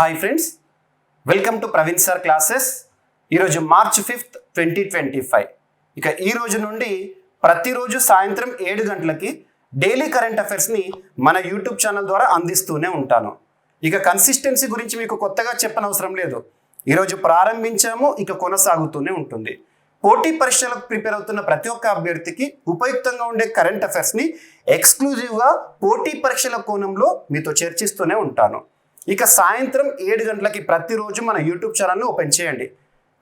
Hi friends, welcome to Praveen sir classes. ఈరోజు March 5th 2025. ఇక ఈ రోజు నుండి ప్రతిరోజు సాయంత్రం 7 గంటలకి డైలీ కరెంట్ అఫైర్స్ని మన యూట్యూబ్ ఛానల్ ద్వారా అందిస్తూనే ఉంటాను. ఇక కన్సిస్టెన్సీ గురించి మీకు కొత్తగా చెప్పనవసరం లేదు. ఈరోజు ప్రారంభించాము, ఇక కొనసాగుతూనే ఉంటుంది. పోటీ పరీక్షలకు ప్రిపేర్ అవుతున్న ప్రతి ఒక్క అభ్యర్థికి ఉపయుక్తంగా ఉండే కరెంట్ అఫైర్స్ని ఎక్స్క్లూజివ్గా పోటీ పరీక్షల కోణంలో మీతో చర్చిస్తూనే ఉంటాను. ఇక సాయంత్రం 7 గంటలకి ప్రతిరోజు మన యూట్యూబ్ ఛానల్ని ఓపెన్ చేయండి.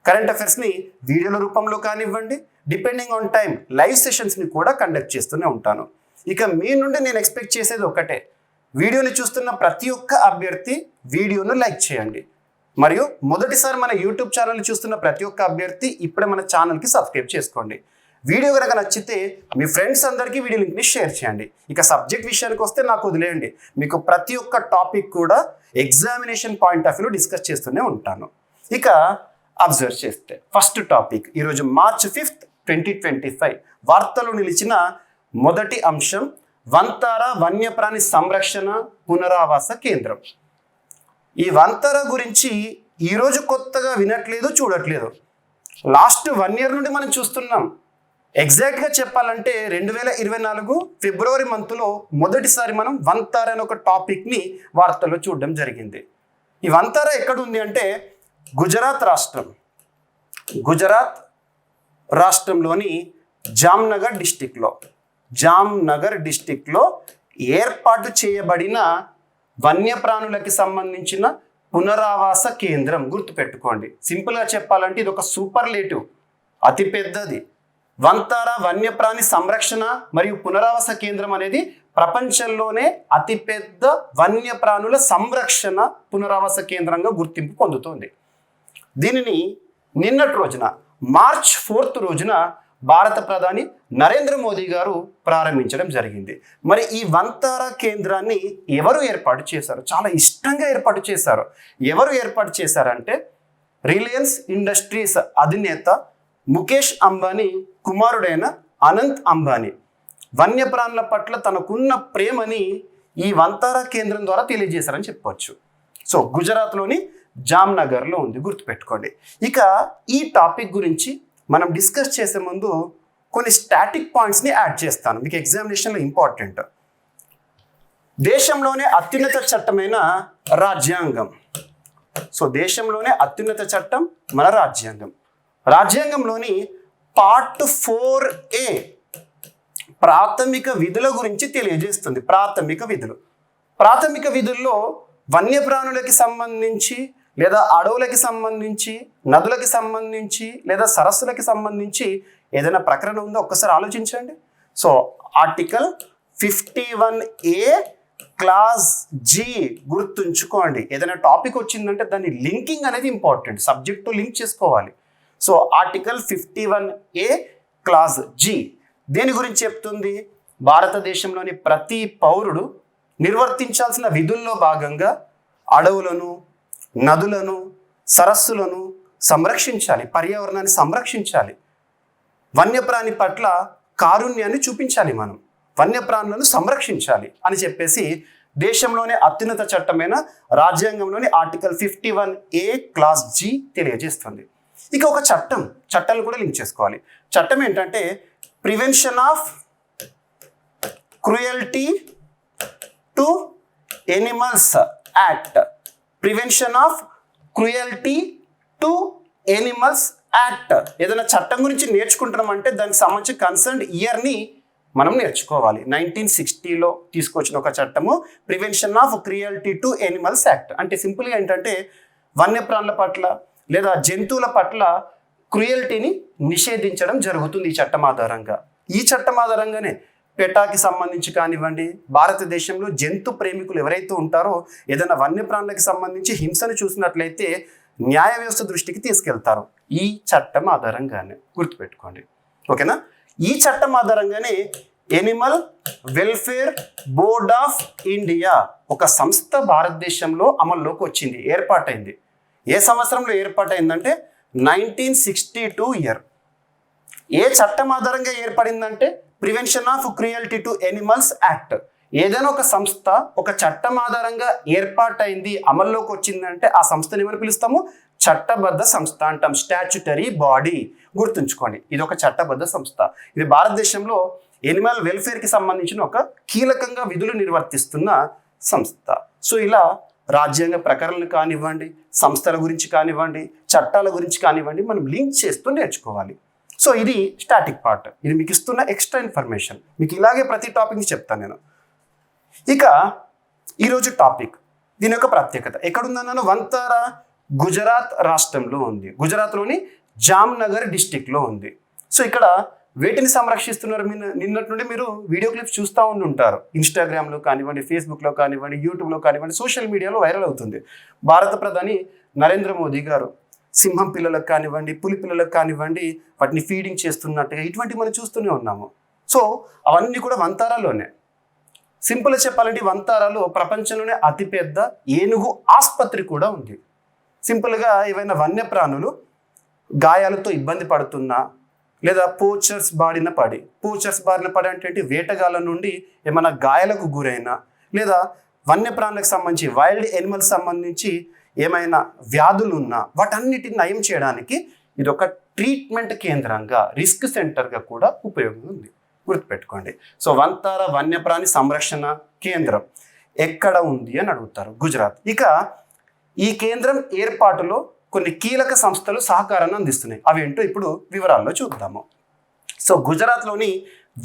కరెంట్ అఫైర్స్ని వీడియోల రూపంలో కానివ్వండి, డిపెండింగ్ ఆన్ టైం లైవ్ సెషన్స్ని కూడా కండక్ట్ చేస్తూనే ఉంటాను. ఇక మీ నుండి నేను ఎక్స్పెక్ట్ చేసేది ఒకటే, వీడియోని చూస్తున్న ప్రతి ఒక్క అభ్యర్థి వీడియోను లైక్ చేయండి. మరియు మొదటిసారి మన యూట్యూబ్ ఛానల్ని చూస్తున్న ప్రతి ఒక్క అభ్యర్థి ఇప్పుడే మన ఛానల్కి సబ్స్క్రైబ్ చేసుకోండి. వీడియో కనుక నచ్చితే మీ ఫ్రెండ్స్ అందరికీ వీడియో లింక్ని షేర్ చేయండి. ఇక సబ్జెక్ట్ విషయానికి వస్తే నాకు వదిలేయండి, మీకు ప్రతి ఒక్క టాపిక్ కూడా ఎగ్జామినేషన్ పాయింట్ ఆఫ్ వ్యూలో డిస్కస్ చేస్తూనే ఉంటాను. ఇక అబ్జర్వ్ చేస్తే ఫస్ట్ టాపిక్ ఈరోజు మార్చ్ 5th 2025 వార్తలు నిలిచిన మొదటి అంశం వంతారా వన్యప్రాణి సంరక్షణ పునరావాస కేంద్రం. ఈ వంతారా గురించి ఈరోజు కొత్తగా వినట్లేదు, చూడట్లేదు. లాస్ట్ 1 year నుండి మనం చూస్తున్నాం. ఎగ్జాక్ట్గా చెప్పాలంటే 2024 ఫిబ్రవరి మంత్లో మొదటిసారి మనం వంతారా అనే ఒక టాపిక్ని వార్తల్లో చూడడం జరిగింది. ఈ వంతారా ఎక్కడుంది అంటే గుజరాత్ రాష్ట్రంలోని జామ్నగర్ డిస్టిక్లో ఏర్పాటు చేయబడిన వన్యప్రాణులకి సంబంధించిన పునరావాస కేంద్రం. గుర్తుపెట్టుకోండి, సింపుల్గా చెప్పాలంటే ఇది ఒక సూపర్లేటివ్, అతిపెద్దది. వంతారా వన్యప్రాణి సంరక్షణ మరియు పునరావాస కేంద్రం అనేది ప్రపంచంలోనే అతిపెద్ద వన్యప్రాణుల సంరక్షణ పునరావాస కేంద్రంగా గుర్తింపు పొందుతోంది. దీనిని నిన్నటి రోజున మార్చ్ 4th రోజున భారత ప్రధాని నరేంద్ర మోదీ గారు ప్రారంభించడం జరిగింది. మరి ఈ వంతారా కేంద్రాన్ని ఎవరు ఏర్పాటు చేశారు? చాలా ఇష్టంగా ఏర్పాటు చేశారు. ఎవరు ఏర్పాటు చేశారంటే రిలయన్స్ ఇండస్ట్రీస్ అధినేత ముఖేష్ అంబానీ కుమారుడైన అనంత్ అంబానీ వన్యప్రాణుల పట్ల తనకున్న ప్రేమని ఈ వంతారా కేంద్రం ద్వారా తెలియజేశారని చెప్పవచ్చు. సో గుజరాత్లోని జామ్నగర్లో ఉంది, గుర్తుపెట్టుకోండి. ఇక ఈ టాపిక్ గురించి మనం డిస్కస్ చేసే ముందు కొన్ని స్టాటిక్ పాయింట్స్ని యాడ్ చేస్తాను, మీకు ఎగ్జామినేషన్లో ఇంపార్టెంట్. దేశంలోనే అత్యున్నత చట్టమైన రాజ్యాంగం. సో దేశంలోనే అత్యున్నత చట్టం మన రాజ్యాంగం. రాజ్యాంగంలోని పార్ట్ 4A ప్రాథమిక విధుల గురించి తెలియజేస్తుంది. ప్రాథమిక విధుల్లో వన్యప్రాణులకి సంబంధించి లేదా అడవులకి సంబంధించి, నదులకి సంబంధించి లేదా సరస్సులకి సంబంధించి ఏదైనా ప్రకరణ ఉందో ఒక్కసారి ఆలోచించండి. So article 51A class G గుర్తుంచుకోండి. ఏదైనా టాపిక్ వచ్చిందంటే దాని లింకింగ్ అనేది ఇంపార్టెంట్, సబ్జెక్ట్ టు లింక్ చేసుకోవాలి. So article 51A class G దేని గురించి చెప్తుంది? భారతదేశంలోని ప్రతి పౌరుడు నిర్వర్తించాల్సిన విధుల్లో భాగంగా అడవులను, నదులను, సరస్సులను సంరక్షించాలి, పర్యావరణాన్ని సంరక్షించాలి, వన్యప్రాణి పట్ల కారుణ్యాన్ని చూపించాలి, మనం వన్యప్రాణులను సంరక్షించాలి అని చెప్పేసి దేశంలోనే అత్యున్నత చట్టమైన రాజ్యాంగంలోని ఆర్టికల్ 51A క్లాస్ G తెలియజేస్తుంది. ఇక ఒక చట్టాలు కూడా లింక్ చేసుకోవాలి. చట్టం ఏంటంటే prevention of cruelty to animals act. Prevention of cruelty to animals act. ఏదైనా చట్టం గురించి నేర్చుకుంటున్నామంటే దానికి సంబంధించి కన్సర్న్డ్ ఇయర్ని మనం నేర్చుకోవాలి. 1960లో తీసుకొచ్చిన ఒక చట్టము prevention of cruelty to animals act. అంటే సింపుల్గా ఏంటంటే వన్యప్రాణుల పట్ల లేదా జంతువుల పట్ల క్రూయల్టీని నిషేధించడం జరుగుతుంది ఈ చట్టం ఆధారంగా. ఈ చట్టం ఆధారంగానే పెటాకి సంబంధించి కానివ్వండి, భారతదేశంలో జంతు ప్రేమికులు ఎవరైతే ఉంటారో ఏదైనా వన్యప్రాణులకి సంబంధించి హింసను చూసినట్లయితే న్యాయ వ్యవస్థ దృష్టికి తీసుకెళ్తారు ఈ చట్టం ఆధారంగానే. గుర్తుపెట్టుకోండి, ఓకేనా? ఈ చట్టం ఆధారంగానే Animal welfare board of India ఒక సంస్థ భారతదేశంలో అమల్లోకి వచ్చింది, ఏర్పాటైంది. ఏ సంవత్సరంలో ఏర్పాటైందంటే 1962 ఇయర్. ఏ చట్టం ఆధారంగా ఏర్పడిందంటే prevention of cruelty to animals act. ఏదైనా ఒక సంస్థ ఒక చట్టం ఆధారంగా ఏర్పాటైంది, అమల్లోకి వచ్చిందంటే ఆ సంస్థని ఏమని పిలుస్తాము? చట్టబద్ధ సంస్థ అంటాం. Statutory body. గుర్తుంచుకోండి, ఇది ఒక చట్టబద్ధ సంస్థ. ఇది భారతదేశంలో ఎనిమల్ వెల్ఫేర్కి సంబంధించిన ఒక కీలకంగా విధులు నిర్వర్తిస్తున్న సంస్థ. సో ఇలా రాజ్యాంగ ప్రకరణలు కానివ్వండి, సంస్థల గురించి కానివ్వండి, చట్టాల గురించి కానివ్వండి, మనం లింక్ చేస్తూ నేర్చుకోవాలి. సో ఇది స్టాటిక్ పార్ట్. ఇది మీకు ఇస్తున్న ఎక్స్ట్రా ఇన్ఫర్మేషన్. మీకు ఇలాగే ప్రతి టాపిక్ని చెప్తాను నేను. ఇక ఈరోజు టాపిక్, దీని యొక్క ప్రత్యేకత ఎక్కడుందన్నాను? వంతారా గుజరాత్ రాష్ట్రంలో ఉంది. గుజరాత్లోని జామ్నగర్ డిస్టిక్లో ఉంది. సో ఇక్కడ వేటిని సంరక్షిస్తున్నారు? నిన్నటి నుండి మీరు వీడియో క్లిప్స్ చూస్తూ ఉంటారు. ఇన్స్టాగ్రామ్లో కానివ్వండి, ఫేస్బుక్లో కానివ్వండి, యూట్యూబ్లో కానివ్వండి, సోషల్ మీడియాలో వైరల్ అవుతుంది. భారత ప్రధాని నరేంద్ర మోదీ గారు సింహం పిల్లలకు కానివ్వండి, పులి పిల్లలకు కానివ్వండి, వాటిని ఫీడింగ్ చేస్తున్నట్టుగా ఇటువంటివి మనం చూస్తూనే ఉన్నాము. సో అవన్నీ కూడా వంతారాలోనే. సింపుల్గా చెప్పాలంటే వంతారాలో ప్రపంచంలోనే అతిపెద్ద ఏనుగు ఆసుపత్రి కూడా ఉంది. సింపుల్గా ఏవైనా వన్యప్రాణులు గాయాలతో ఇబ్బంది పడుతున్నా, లేదా పోచర్స్ బారిన పడి అంటే వేటగాళ్ళ నుండి ఏమైనా గాయాలకు గురైనా, లేదా వన్యప్రాణులకు సంబంధించి వైల్డ్ ఎనిమల్స్ సంబంధించి ఏమైనా వ్యాధులు ఉన్నా వాటన్నిటిని నయం చేయడానికి ఇది ఒక ట్రీట్మెంట్ కేంద్రంగా, రిస్క్ సెంటర్గా కూడా ఉపయోగం ఉంది. గుర్తుపెట్టుకోండి. సో వంతార వన్యప్రాణి సంరక్షణ కేంద్రం ఎక్కడ ఉంది అని అడుగుతారు? గుజరాత్. ఇక ఈ కేంద్రం ఏర్పాటులో కొన్ని కీలక సంస్థలు సహకారాన్ని అందిస్తున్నాయి. అవేంటో ఇప్పుడు వివరాల్లో చూద్దాము. సో గుజరాత్లోని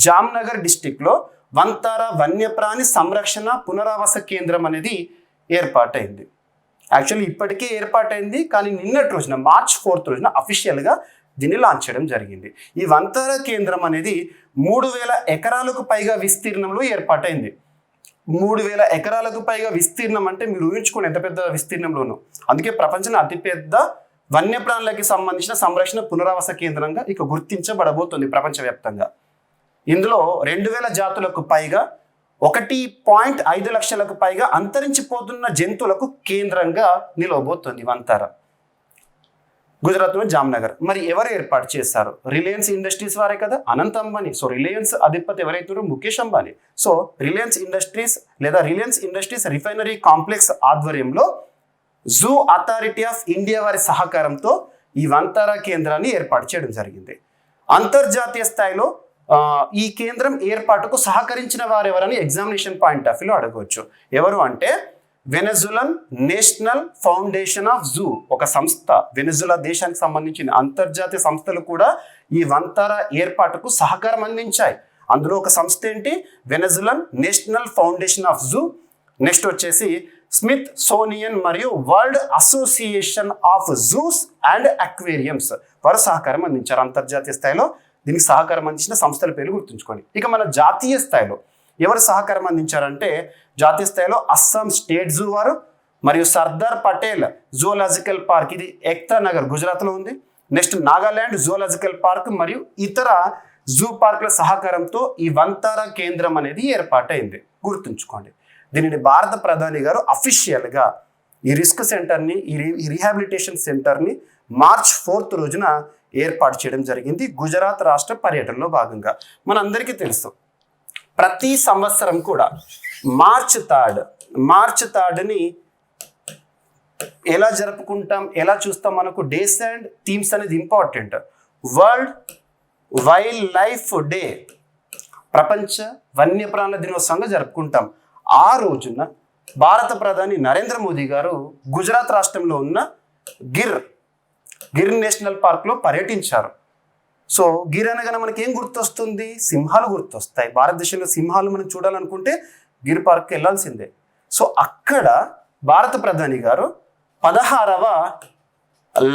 జామ్నగర్ డిస్టిక్లో వంతారా వన్యప్రాణి సంరక్షణ పునరావాస కేంద్రం అనేది ఏర్పాటైంది. యాక్చువల్లీ ఇప్పటికే ఏర్పాటైంది, కానీ నిన్నటి రోజున March 4th రోజున అఫీషియల్గా దీన్ని లాంచ్ చేయడం జరిగింది. ఈ వంతారా కేంద్రం అనేది 3000 ఎకరాలకు పైగా విస్తీర్ణంలో ఏర్పాటైంది. 3000 ఎకరాలకు పైగా విస్తీర్ణం అంటే మీరు ఊహించుకోండి ఎంత పెద్ద విస్తీర్ణంలోనూ. అందుకే ప్రపంచంలో అతిపెద్ద వన్యప్రాణులకి సంబంధించిన సంరక్షణ పునరావాస కేంద్రంగా ఇక గుర్తించబడబోతుంది ప్రపంచవ్యాప్తంగా. ఇందులో 2000 జాతులకు పైగా 1.5 లక్షలకు పైగా అంతరించిపోతున్న జంతువులకు కేంద్రంగా నిలవబోతుంది వంతారా. గుజరాత్లో జామ్నగర్. మరి ఎవరు ఏర్పాటు చేశారు? రిలయన్స్ ఇండస్ట్రీస్ వారే కదా, అనంత్ అంబానీ. సో రిలయన్స్ అధిపతి ఎవరైతున్నారో Mukesh Ambani. So Reliance industries లేదా రిలయన్స్ ఇండస్ట్రీస్ రిఫైనరీ కాంప్లెక్స్ ఆధ్వర్యంలో జూ అథారిటీ ఆఫ్ ఇండియా వారి సహకారంతో ఈ వంతారా కేంద్రాన్ని ఏర్పాటు చేయడం జరిగింది. అంతర్జాతీయ స్థాయిలో ఈ కేంద్రం ఏర్పాటుకు సహకరించిన వారు ఎవరని ఎగ్జామినేషన్ పాయింట్ ఆఫ్ వ్యూలో అడగవచ్చు. ఎవరు అంటే వెనజులన్ నేషనల్ ఫౌండేషన్ ఆఫ్ జూ, ఒక సంస్థ. వెనజులా దేశానికి సంబంధించిన అంతర్జాతీయ సంస్థలు కూడా ఈ వంతారా ఏర్పాటుకు సహకారం అందించాయి. అందులో ఒక సంస్థ ఏంటి? Venezuelan national foundation of zoo. Next వచ్చేసి స్మిత్ సోనియన్ మరియు world association of zoos and aquariums వారు సహకారం అందించారు. అంతర్జాతీయ స్థాయిలో దీనికి సహకారం అందించిన సంస్థల పేర్లు గుర్తుంచుకోండి. ఇక మన జాతీయ స్థాయిలో ఎవరు సహకారం అందించారంటే, జాతీయ స్థాయిలో అస్సాం స్టేట్ జూ వారు మరియు సర్దార్ పటేల్ జూలాజికల్ పార్క్, ఇది ఏక్తా నగర్ గుజరాత్లో ఉంది. నెక్స్ట్ నాగాలాండ్ జూలాజికల్ పార్క్ మరియు ఇతర జూ పార్కుల సహకారంతో ఈ వంతారా కేంద్రం అనేది ఏర్పాటైంది. గుర్తుంచుకోండి. దీనిని భారత ప్రధాని గారు అఫీషియల్గా ఈ రిస్క్ సెంటర్ని, ఈ రీహాబిలిటేషన్ సెంటర్ని March 4th రోజున ఏర్పాటు చేయడం జరిగింది గుజరాత్ రాష్ట్ర పర్యటనలో భాగంగా. మనందరికీ తెలుసు ప్రతి సంవత్సరం కూడా March 3ని ఎలా జరుపుకుంటాం, ఎలా చూస్తాం? మనకు డేస్ అండ్ థీమ్స్ అనేది important. World wild life day, ప్రపంచ వన్యప్రాణుల దినోత్సవంగా జరుపుకుంటాం. ఆ రోజున భారత ప్రధాని నరేంద్ర మోదీ గారు గుజరాత్ రాష్ట్రంలో ఉన్న గిర్ నేషనల్ పార్క్లో పర్యటించారు. సో గిర్ అనగానే మనకి ఏం గుర్తొస్తుంది? సింహాలు గుర్తొస్తాయి. భారతదేశంలో సింహాలు మనం చూడాలనుకుంటే గిర్ పార్క్కి వెళ్ళాల్సిందే. సో అక్కడ భారత ప్రధాని గారు 16వ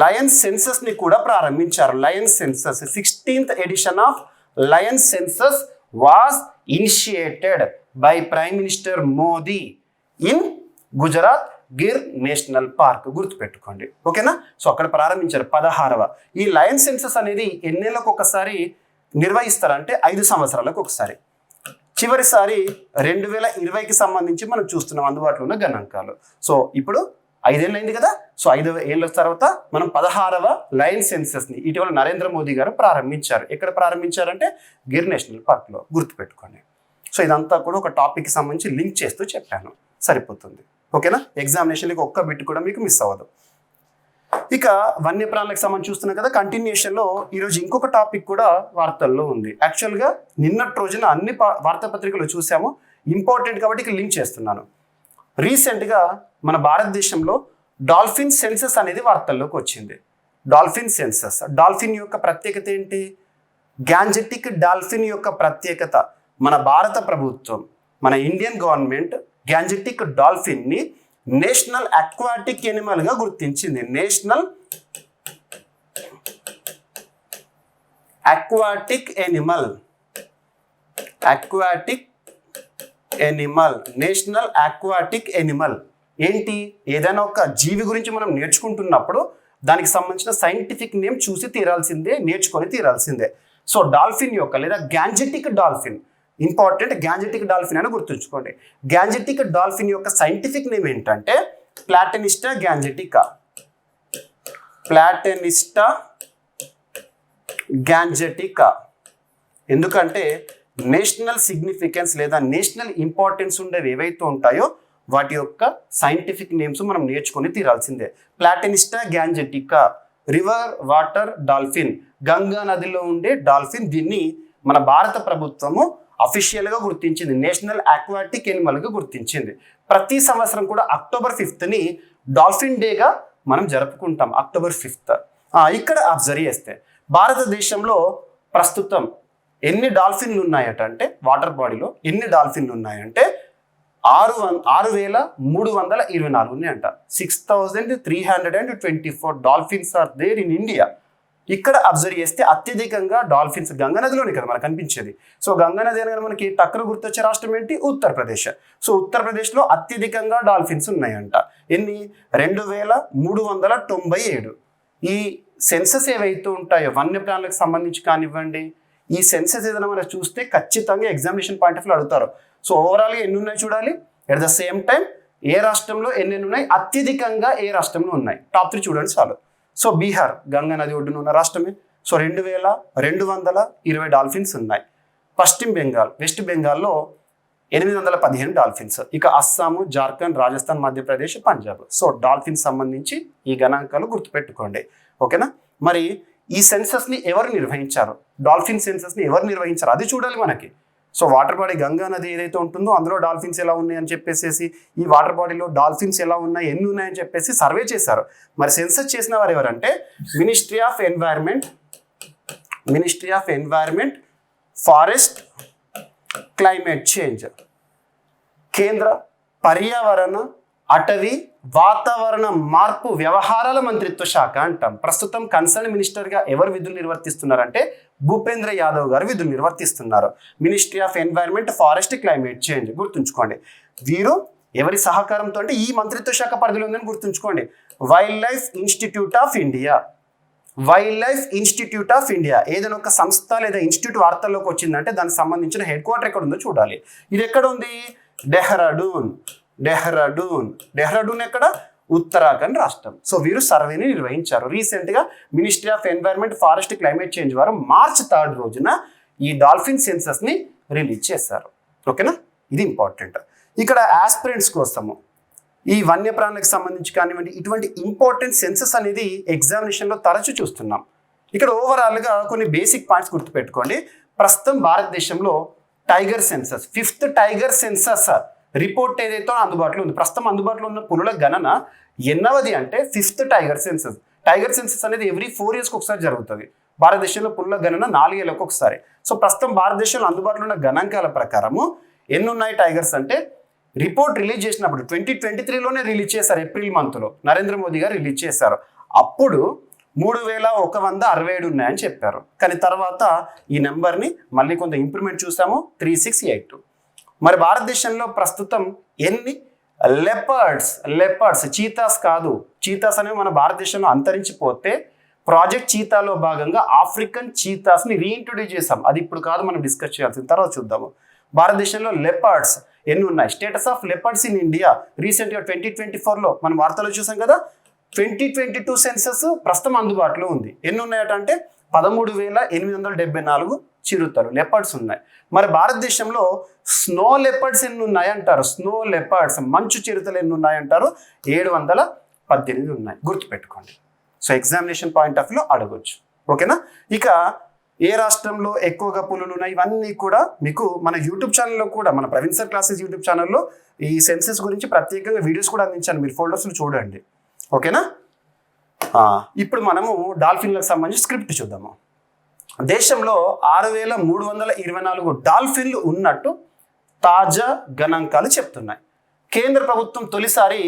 లయన్ సెన్సస్ని కూడా ప్రారంభించారు. Lion census 16th edition of lion census was initiated by prime minister Modi in Gujarat Gir national park. గుర్తుపెట్టుకోండి, ఓకేనా? సో అక్కడ ప్రారంభించారు 16వ. ఈ లయన్ సెన్సస్ అనేది ఎన్నేళ్ళకు ఒకసారి నిర్వహిస్తారంటే 5 సంవత్సరాలకు ఒకసారి. చివరిసారి 2020కి సంబంధించి మనం చూస్తున్నాం అందుబాటులో ఉన్న గణాంకాలు. సో ఇప్పుడు 5 ఏళ్ళు అయింది కదా. సో 5 ఏళ్ళ తర్వాత మనం 16వ లయన్ సెన్సస్ని ఇటీవల నరేంద్ర మోదీ గారు ప్రారంభించారు. ఎక్కడ ప్రారంభించారంటే గిర్ నేషనల్ పార్క్లో. గుర్తుపెట్టుకోండి. సో ఇదంతా కూడా ఒక టాపిక్కి సంబంధించి లింక్ చేస్తూ చెప్పాను, సరిపోతుంది. ఓకేనా? ఎగ్జామినేషన్కి ఒక్క బిట్ కూడా మీకు మిస్ అవ్వదు. ఇక వన్యప్రాణులకు సంబంధించి చూస్తున్నాం కదా, కంటిన్యూషన్లో ఈరోజు ఇంకొక టాపిక్ కూడా వార్తల్లో ఉంది. యాక్చువల్గా నిన్నటి రోజున అన్ని వార్తాపత్రికలు చూసాము, ఇంపార్టెంట్ కాబట్టి ఇక్కడ లింక్ చేస్తున్నాను. రీసెంట్గా మన భారతదేశంలో డాల్ఫిన్ సెన్సస్ అనేది వార్తల్లోకి వచ్చింది. డాల్ఫిన్ సెన్సస్, డాల్ఫిన్ యొక్క ప్రత్యేకత ఏంటి? గ్యాంజెటిక్ డాల్ఫిన్ యొక్క ప్రత్యేకత, మన భారత ప్రభుత్వం, మన ఇండియన్ గవర్నమెంట్ గ్యాంజెటిక్ డాల్ఫిన్ని నేషనల్ అక్వాటిక్ ఎనిమల్గా గుర్తించింది. National aquatic animal, aquatic animal, national aquatic animal. ఏంటి? ఏదైనా ఒక జీవి గురించి మనం నేర్చుకుంటున్నప్పుడు దానికి సంబంధించిన సైంటిఫిక్ నేమ్ చూసి తీరాల్సిందే, నేర్చుకొని తీరాల్సిందే. సో డాల్ఫిన్ యొక్క లేదా Gangetic dolphin, important, Gangetic dolphin అని గుర్తుంచుకోండి. గ్యాంజెటిక్ డాల్ఫిన్ యొక్క సైంటిఫిక్ నేమ్ ఏంటంటే ప్లాటనిస్టా గ్యాంజెటికా, ప్లాటనిస్టా గ్యాంజెటికా. ఎందుకంటే నేషనల్ సిగ్నిఫికెన్స్ లేదా నేషనల్ ఇంపార్టెన్స్ ఉండేవి ఏవైతే ఉంటాయో వాటి యొక్క సైంటిఫిక్ నేమ్స్ మనం నేర్చుకొని తీరాల్సిందే. ప్లాటనిస్టా గ్యాంజెటికా, రివర్ వాటర్ డాల్ఫిన్, గంగా నదిలో ఉండే డాల్ఫిన్. దీన్ని మన భారత ప్రభుత్వము అఫీషియల్గా గుర్తించింది, నేషనల్ అక్వాటిక్ ఎనిమల్గా గుర్తించింది. ప్రతి సంవత్సరం కూడా October 5th డాల్ఫిన్ డేగా మనం జరుపుకుంటాం, October 5th. ఇక్కడ అబ్జర్వ్ చేస్తే భారతదేశంలో ప్రస్తుతం ఎన్ని డాల్ఫిన్లు ఉన్నాయట అంటే, వాటర్ బాడీలో ఎన్ని డాల్ఫిన్లు ఉన్నాయంటే 6,324 ఉన్నాయంట. 6,324 dolphins are there in India. ఇక్కడ అబ్జర్వ్ చేస్తే అత్యధికంగా డాల్ఫిన్స్ గంగా నదిలోనే కదా మనకు కనిపించేది. సో గంగా నది అనగా మనకి టక్కున గుర్తొచ్చే రాష్ట్రం ఏంటి? ఉత్తరప్రదేశ్. సో ఉత్తరప్రదేశ్లో అత్యధికంగా డాల్ఫిన్స్ ఉన్నాయంట. ఎన్ని? 2,397. ఈ సెన్సస్ ఏవైతే ఉంటాయో వన్యప్రాణులకు సంబంధించి కానివ్వండి, ఈ సెన్సస్ ఏదైనా మనం చూస్తే ఖచ్చితంగా ఎగ్జామినేషన్ పాయింట్ ఆఫ్ వ్యూ అడుగుతారు. సో ఓవరాల్గా ఎన్ని ఉన్నాయి చూడాలి, ఎట్ ద సేమ్ టైం ఏ రాష్ట్రంలో ఎన్ని ఉన్నాయి, అత్యధికంగా ఏ రాష్ట్రంలో ఉన్నాయి, టాప్ 3 చూడండి చాలు. సో బీహార్ గంగా నది ఒడ్డున ఉన్న రాష్ట్రమే. సో 2,220 డాల్ఫిన్స్ ఉన్నాయి. పశ్చిమ బెంగాల్, వెస్ట్ బెంగాల్లో 815 డాల్ఫిన్స్. ఇక అస్సాము, జార్ఖండ్, రాజస్థాన్, మధ్యప్రదేశ్, పంజాబ్. సో డాల్ఫిన్స్ సంబంధించి ఈ గణాంకాలు గుర్తుపెట్టుకోండి. ఓకేనా? మరి ఈ సెన్సస్ని ఎవరు నిర్వహించారు, డాల్ఫిన్ సెన్సస్ని ఎవరు నిర్వహించారు అది చూడాలి మనకి. సో వాటర్ బాడీ గంగా నది ఏదైతే ఉంటుందో అందులో డాల్ఫిన్స్ ఎలా ఉన్నాయి అని చెప్పేసి, ఈ వాటర్ బాడీలో డాల్ఫిన్స్ ఎలా ఉన్నాయి, ఎన్ని ఉన్నాయని చెప్పేసి సర్వే చేశారు. మరి సెన్సస్ చేసిన వారు ఎవరంటే ministry of environment, forest, climate change, కేంద్ర పర్యావరణ, అటవీ, వాతావరణ మార్పు వ్యవహారాల మంత్రిత్వ శాఖ అంటాం. ప్రస్తుతం కన్సర్న్ మినిస్టర్గా ఎవరు విధులు నిర్వర్తిస్తున్నారంటే భూపేంద్ర యాదవ్ గారు విధులు నిర్వర్తిస్తున్నారు. Ministry of environment, forest, climate change గుర్తుంచుకోండి. వీరు ఎవరి సహకారంతో అంటే ఈ మంత్రిత్వ శాఖ పరిధిలో ఉందని గుర్తుంచుకోండి. Wild life institute of India ఏదైనా ఒక సంస్థ లేదా ఇన్స్టిట్యూట్ వార్తల్లోకి వచ్చిందంటే దానికి సంబంధించిన హెడ్ క్వార్టర్ ఎక్కడ ఉందో చూడాలి. ఇది ఎక్కడ ఉంది? డెహ్రాడూన్ ఎక్కడ? ఉత్తరాఖండ్ రాష్ట్రం. సో వీరు సర్వేని నిర్వహించారు. రీసెంట్గా ministry of environment, forest, climate change వారు March 3 రోజున ఈ డాల్ఫిన్ సెన్సస్ని రిలీజ్ చేశారు. ఓకేనా? ఇది ఇంపార్టెంట్. ఇక్కడ ఆస్పిరెంట్స్ కోసము ఈ వన్యప్రాణులకు సంబంధించి కానివ్వండి, ఇటువంటి ఇంపార్టెంట్ సెన్సస్ అనేది ఎగ్జామినేషన్లో తరచూ చూస్తున్నాం. ఇక్కడ ఓవరాల్గా కొన్ని బేసిక్ పాయింట్స్ గుర్తుపెట్టుకోండి. ప్రస్తుతం భారతదేశంలో tiger census, 5th tiger census report ఏదైతే అందుబాటులో ఉంది. ప్రస్తుతం అందుబాటులో ఉన్న పులుల గణన ఎన్నవది అంటే 5th tiger census. Tiger census అనేది ఎవ్రీ 4 yearsకి ఒకసారి జరుగుతుంది. భారతదేశంలో పులుల గణన 4 ఏళ్ళకి ఒకసారి. సో ప్రస్తుతం భారతదేశంలో అందుబాటులో ఉన్న గణాంకాల ప్రకారము ఎన్ని ఉన్నాయి టైగర్స్ అంటే, రిపోర్ట్ రిలీజ్ చేసినప్పుడు 2023లోనే రిలీజ్ చేశారు, ఏప్రిల్ మంత్లో నరేంద్ర మోదీ గారు రిలీజ్ చేశారు. అప్పుడు 3,167 ఉన్నాయని చెప్పారు. కానీ తర్వాత ఈ నెంబర్ని మళ్ళీ కొంత ఇంప్రూవ్మెంట్ చూసాము, 3,682. మరి భారతదేశంలో ప్రస్తుతం ఎన్ని లెపర్డ్స్, చీతాస్ కాదు, చీతాస్ అనేవి మన భారతదేశంలో అంతరించిపోతే ప్రాజెక్ట్ చీతాలో భాగంగా ఆఫ్రికన్ చీతాస్ని రీఇంట్రొడ్యూస్ చేసాం. అది ఇప్పుడు కాదు, మనం డిస్కస్ చేయాల్సిన తర్వాత చూద్దాము. భారతదేశంలో లెపర్డ్స్ ఎన్ని ఉన్నాయి? Status of leopards in India రీసెంట్గా 2024లో మనం వార్తలు చూసాం కదా. 2022 సెన్సస్ ప్రస్తుతం అందుబాటులో ఉంది. ఎన్ని ఉన్నాయట అంటే 13,874 చిరుతలు లెపర్డ్స్ ఉన్నాయి. మరి భారతదేశంలో స్నో లెపర్డ్స్ ఎన్ని ఉన్నాయి అంటారు? స్నో లెపర్డ్స్ మంచు చిరుతలు ఎన్ని ఉన్నాయి అంటారు? 718 ఉన్నాయి. గుర్తుపెట్టుకోండి. సో ఎగ్జామినేషన్ పాయింట్ ఆఫ్ వ్యూలో అడగొచ్చు. ఓకేనా? ఇక ఏ రాష్ట్రంలో ఎక్కువగా పులులు ఉన్నాయి, ఇవన్నీ కూడా మీకు మన యూట్యూబ్ ఛానల్లో కూడా, మన ప్రవీణ్ సార్ క్లాసెస్ యూట్యూబ్ ఛానల్లో ఈ సెన్సెస్ గురించి ప్రత్యేకంగా వీడియోస్ కూడా అందించాను. మీరు ఫోల్డర్స్లో చూడండి. ఓకేనా? ఇప్పుడు మనము డాల్ఫిన్లకు సంబంధించి స్క్రిప్ట్ చూద్దాము. దేశంలో 6324 డాల్ఫిన్లు ఉన్నట్టు తాజా గణాంకాలు చెప్తున్నాయి. కేంద్ర ప్రభుత్వం తొలిసారి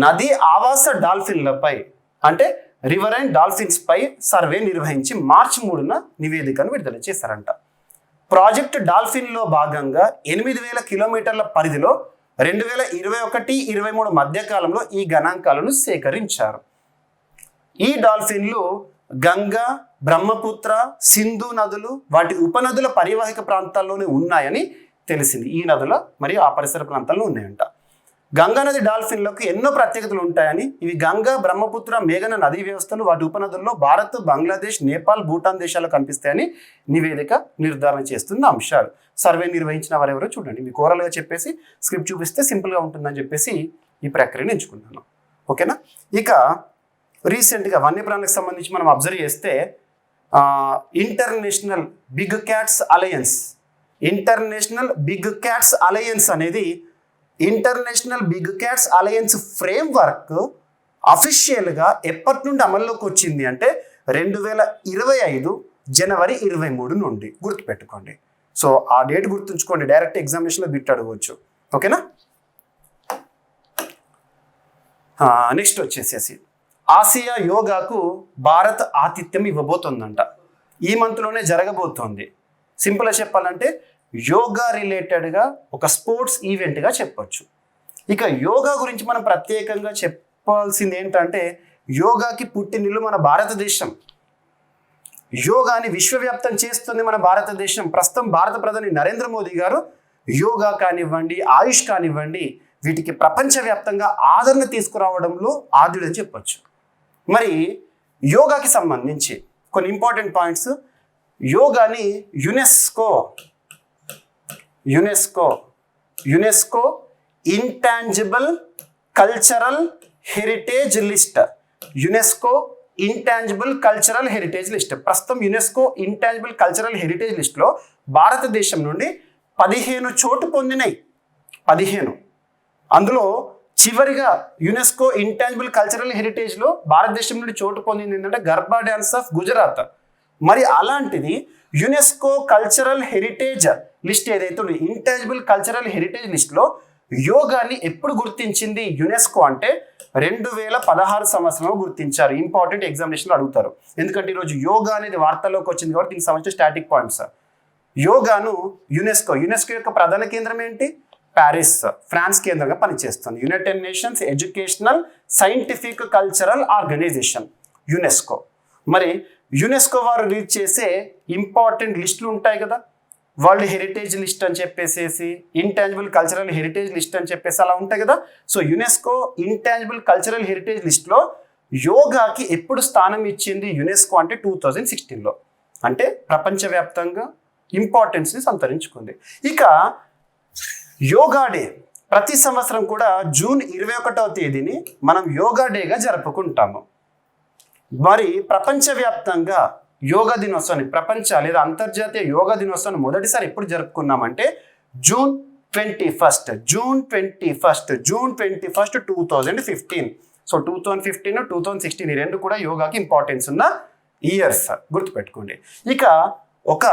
నదీ ఆవాస డాల్ఫిన్లపై అంటే రివరైన్ డాల్ఫిన్స్ పై సర్వే నిర్వహించి మార్చి 3న నివేదికను విడుదల చేశారంట. ప్రాజెక్ట్ డాల్ఫిన్లో భాగంగా 8000 కిలోమీటర్ల పరిధిలో 2021-23 మధ్యకాలంలో ఈ గణాంకాలను సేకరించారు. ఈ డాల్ఫిన్లు గంగా, బ్రహ్మపుత్ర, సింధు నదులు వాటి ఉపనదుల పరివాహిక ప్రాంతాల్లోనే ఉన్నాయని తెలిసింది. ఈ నదుల మరియు ఆ పరిసర ప్రాంతాల్లో ఉన్నాయంట. గంగా నది డాల్ఫిన్లకు ఎన్నో ప్రత్యేకతలు ఉంటాయని, ఇవి గంగా, బ్రహ్మపుత్ర, మేఘన నదీ వ్యవస్థలు వాటి ఉపనదుల్లో భారత్, బంగ్లాదేశ్, నేపాల్, భూటాన్ దేశాల్లో కనిపిస్తాయని నివేదిక నిర్ధారణ చేస్తున్న అంశాలు. సర్వే నిర్వహించిన వారెవరో చూడండి. మీకు ఓరల్గా చెప్పేసి స్క్రిప్ట్ చూపిస్తే సింపుల్గా ఉంటుందని చెప్పేసి ఈ ప్రక్రియను ఎంచుకున్నాను. ఓకేనా? ఇక రీసెంట్గా వన్యప్రాణులకు సంబంధించి మనం అబ్జర్వ్ చేస్తే ఇంటర్నేషనల్ బిగ్ క్యాట్స్ అలయన్స్ అనేది international big cats alliance framework అఫీషియల్గా ఎప్పటి నుండి అమల్లోకి వచ్చింది అంటే 2025 జనవరి 23 నుండి. గుర్తుపెట్టుకోండి. సో ఆ డేట్ గుర్తుంచుకోండి. డైరెక్ట్ ఎగ్జామినేషన్లో బిట్ అడగవచ్చు. ఓకేనా? నెక్స్ట్ వచ్చేసేసి ఆసియా యోగాకు భారత్ ఆతిథ్యం ఇవ్వబోతోందంట. ఈ మంత్లోనే జరగబోతోంది. సింపుల్గా చెప్పాలంటే యోగా రిలేటెడ్గా ఒక స్పోర్ట్స్ ఈవెంట్గా చెప్పొచ్చు. ఇక యోగా గురించి మనం ప్రత్యేకంగా చెప్పాల్సింది ఏంటంటే యోగాకి పుట్టినిల్లు మన భారతదేశం. యోగాని విశ్వవ్యాప్తం చేస్తుంది మన భారతదేశం. ప్రస్తుతం భారత ప్రధాని నరేంద్ర మోదీ గారు యోగా కానివ్వండి, ఆయుష్ కానివ్వండి, వీటికి ప్రపంచవ్యాప్తంగా ఆదరణ తీసుకురావడంలో ఆద్యుడని చెప్పొచ్చు. మరి యోగాకి సంబంధించి కొన్ని ఇంపార్టెంట్ పాయింట్స్. యోగాని UNESCO intangible cultural heritage list. ప్రస్తుతం యునెస్కో ఇంటాంజిబుల్ కల్చరల్ హెరిటేజ్ లిస్ట్లో భారతదేశం నుండి 15 చోటు పొందినాయి. 15 అందులో చివరిగా యునెస్కో ఇంటాంజిబుల్ కల్చరల్ హెరిటేజ్లో భారతదేశం నుండి చోటు పొందింది ఏంటంటే గర్బా డ్యాన్స్ ఆఫ్ గుజరాత్. మరి అలాంటిది యునెస్కో కల్చరల్ హెరిటేజ్ లిస్ట్ ఏదైతే ఉంది, ఇంటాంజిబుల్ కల్చరల్ హెరిటేజ్ లిస్ట్లో యోగాని ఎప్పుడు గుర్తించింది యునెస్కో అంటే 2016 సంవత్సరంలో గుర్తించారు. ఇంపార్టెంట్ ఎగ్జామినేషన్లో అడుగుతారు. ఎందుకంటే ఈరోజు యోగా అనేది వార్తల్లోకి వచ్చింది కాబట్టి దీనికి సంబంధించిన స్టాటిక్ పాయింట్స్. యోగాను యునెస్కో యొక్క ప్రధాన కేంద్రం ఏంటి? ప్యారిస్, ఫ్రాన్స్ కేంద్రంగా పనిచేస్తుంది. United Nations Educational Scientific Cultural Organization UNESCO. మరి యునెస్కో వారు రిలీజ్ చేసే ఇంపార్టెంట్ లిస్టులు ఉంటాయి కదా, వరల్డ్ హెరిటేజ్ లిస్ట్ అని చెప్పేసి, ఇంటాంజిబుల్ కల్చరల్ హెరిటేజ్ లిస్ట్ అని చెప్పేసి అలా ఉంటాయి కదా. So UNESCO intangible cultural heritage లిస్ట్లో యోగాకి ఎప్పుడు స్థానం ఇచ్చింది యునెస్కో అంటే 2016లో. అంటే ప్రపంచవ్యాప్తంగా ఇంపార్టెన్స్ని సంతరించుకుంది. ఇక యోగా డే ప్రతి సంవత్సరం కూడా జూన్ 21వ తేదీని మనం యోగా డేగా జరుపుకుంటాము. మరి ప్రపంచవ్యాప్తంగా యోగా దినోత్సవాన్ని లేదా అంతర్జాతీయ యోగా దినోత్సవాన్ని మొదటిసారి ఎప్పుడు జరుపుకున్నామంటే జూన్ 21 2015. సో 2015 2016 ఈ రెండు కూడా యోగాకి ఇంపార్టెన్స్ ఉన్న ఇయర్స్. గుర్తుపెట్టుకోండి. ఇక ఒక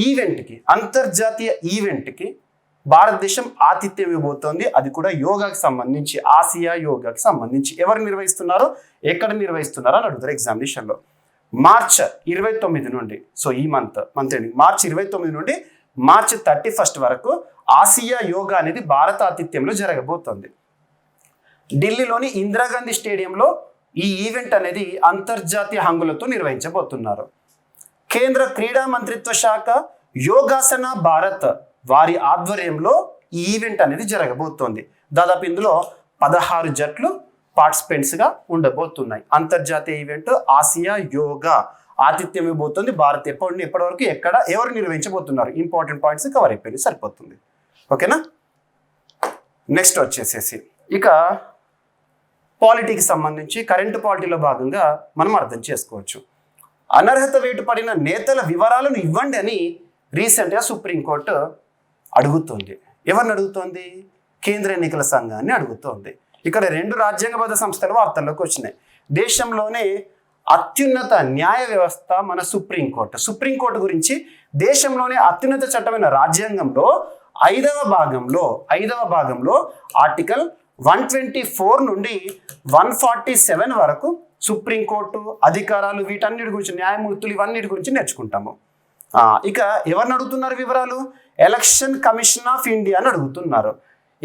ఈవెంట్కి, అంతర్జాతీయ ఈవెంట్కి భారతదేశం ఆతిథ్యం ఇవ్వబోతోంది. అది కూడా యోగాకి సంబంధించి, ఆసియా యోగాకి సంబంధించి. ఎవరు నిర్వహిస్తున్నారో, ఎక్కడ నిర్వహిస్తున్నారో అని అడుగుతారు ఎగ్జామినేషన్లో. మార్చ్ 29 నుండి, సో ఈ మంత్ మార్చ్ 29 నుండి మార్చ్ 31 వరకు ఆసియా యోగా అనేది భారత ఆతిథ్యంలో జరగబోతోంది. ఢిల్లీలోని ఇందిరాగాంధీ స్టేడియంలో ఈ ఈవెంట్ అనేది అంతర్జాతీయ హంగులతో నిర్వహించబోతున్నారు. కేంద్ర క్రీడా మంత్రిత్వ శాఖ యోగాసన భారత్ వారి ఆధ్వర్యంలో ఈ ఈవెంట్ అనేది జరగబోతోంది. దాదాపు ఇందులో 16 జట్లు పార్టిసిపెంట్స్గా ఉండబోతున్నాయి. అంతర్జాతీయ ఈవెంట్ ఆసియా యోగా ఆతిథ్యం ఇవ్వబోతుంది భారత్ ఎప్పటి వరకు ఎక్కడ ఎవరు నిర్వహించబోతున్నారు ఇంపార్టెంట్ పాయింట్స్ కవర్ అయిపోయింది సరిపోతుంది. ఓకేనా. నెక్స్ట్ వచ్చేసేసి ఇక పాలిటీకి సంబంధించి కరెంటు పాలిటీలో భాగంగా మనం అర్థం చేసుకోవచ్చు. అనర్హత వేటు పడిన నేతల వివరాలను ఇవ్వండి అని రీసెంట్గా సుప్రీంకోర్టు అడుగుతుంది. ఎవరిని అడుగుతోంది? కేంద్ర ఎన్నికల సంఘాన్ని అడుగుతోంది. ఇక్కడ 2 రాజ్యాంగబద్ధ సంస్థలు వార్తల్లోకి వచ్చినాయి. దేశంలోనే అత్యున్నత న్యాయ వ్యవస్థ మన సుప్రీంకోర్టు. సుప్రీంకోర్టు గురించి దేశంలోనే అత్యున్నత చట్టమైన రాజ్యాంగంలో 5వ భాగంలో ఆర్టికల్ 124 నుండి 147 వరకు సుప్రీంకోర్టు అధికారాలు వీటన్నిటి గురించి న్యాయమూర్తులు ఇవన్నిటి గురించి నేర్చుకుంటాము. ఇక ఎవరిని అడుగుతున్నారు వివరాలు? ఎలక్షన్ కమిషన్ ఆఫ్ ఇండియా అని అడుగుతున్నారు.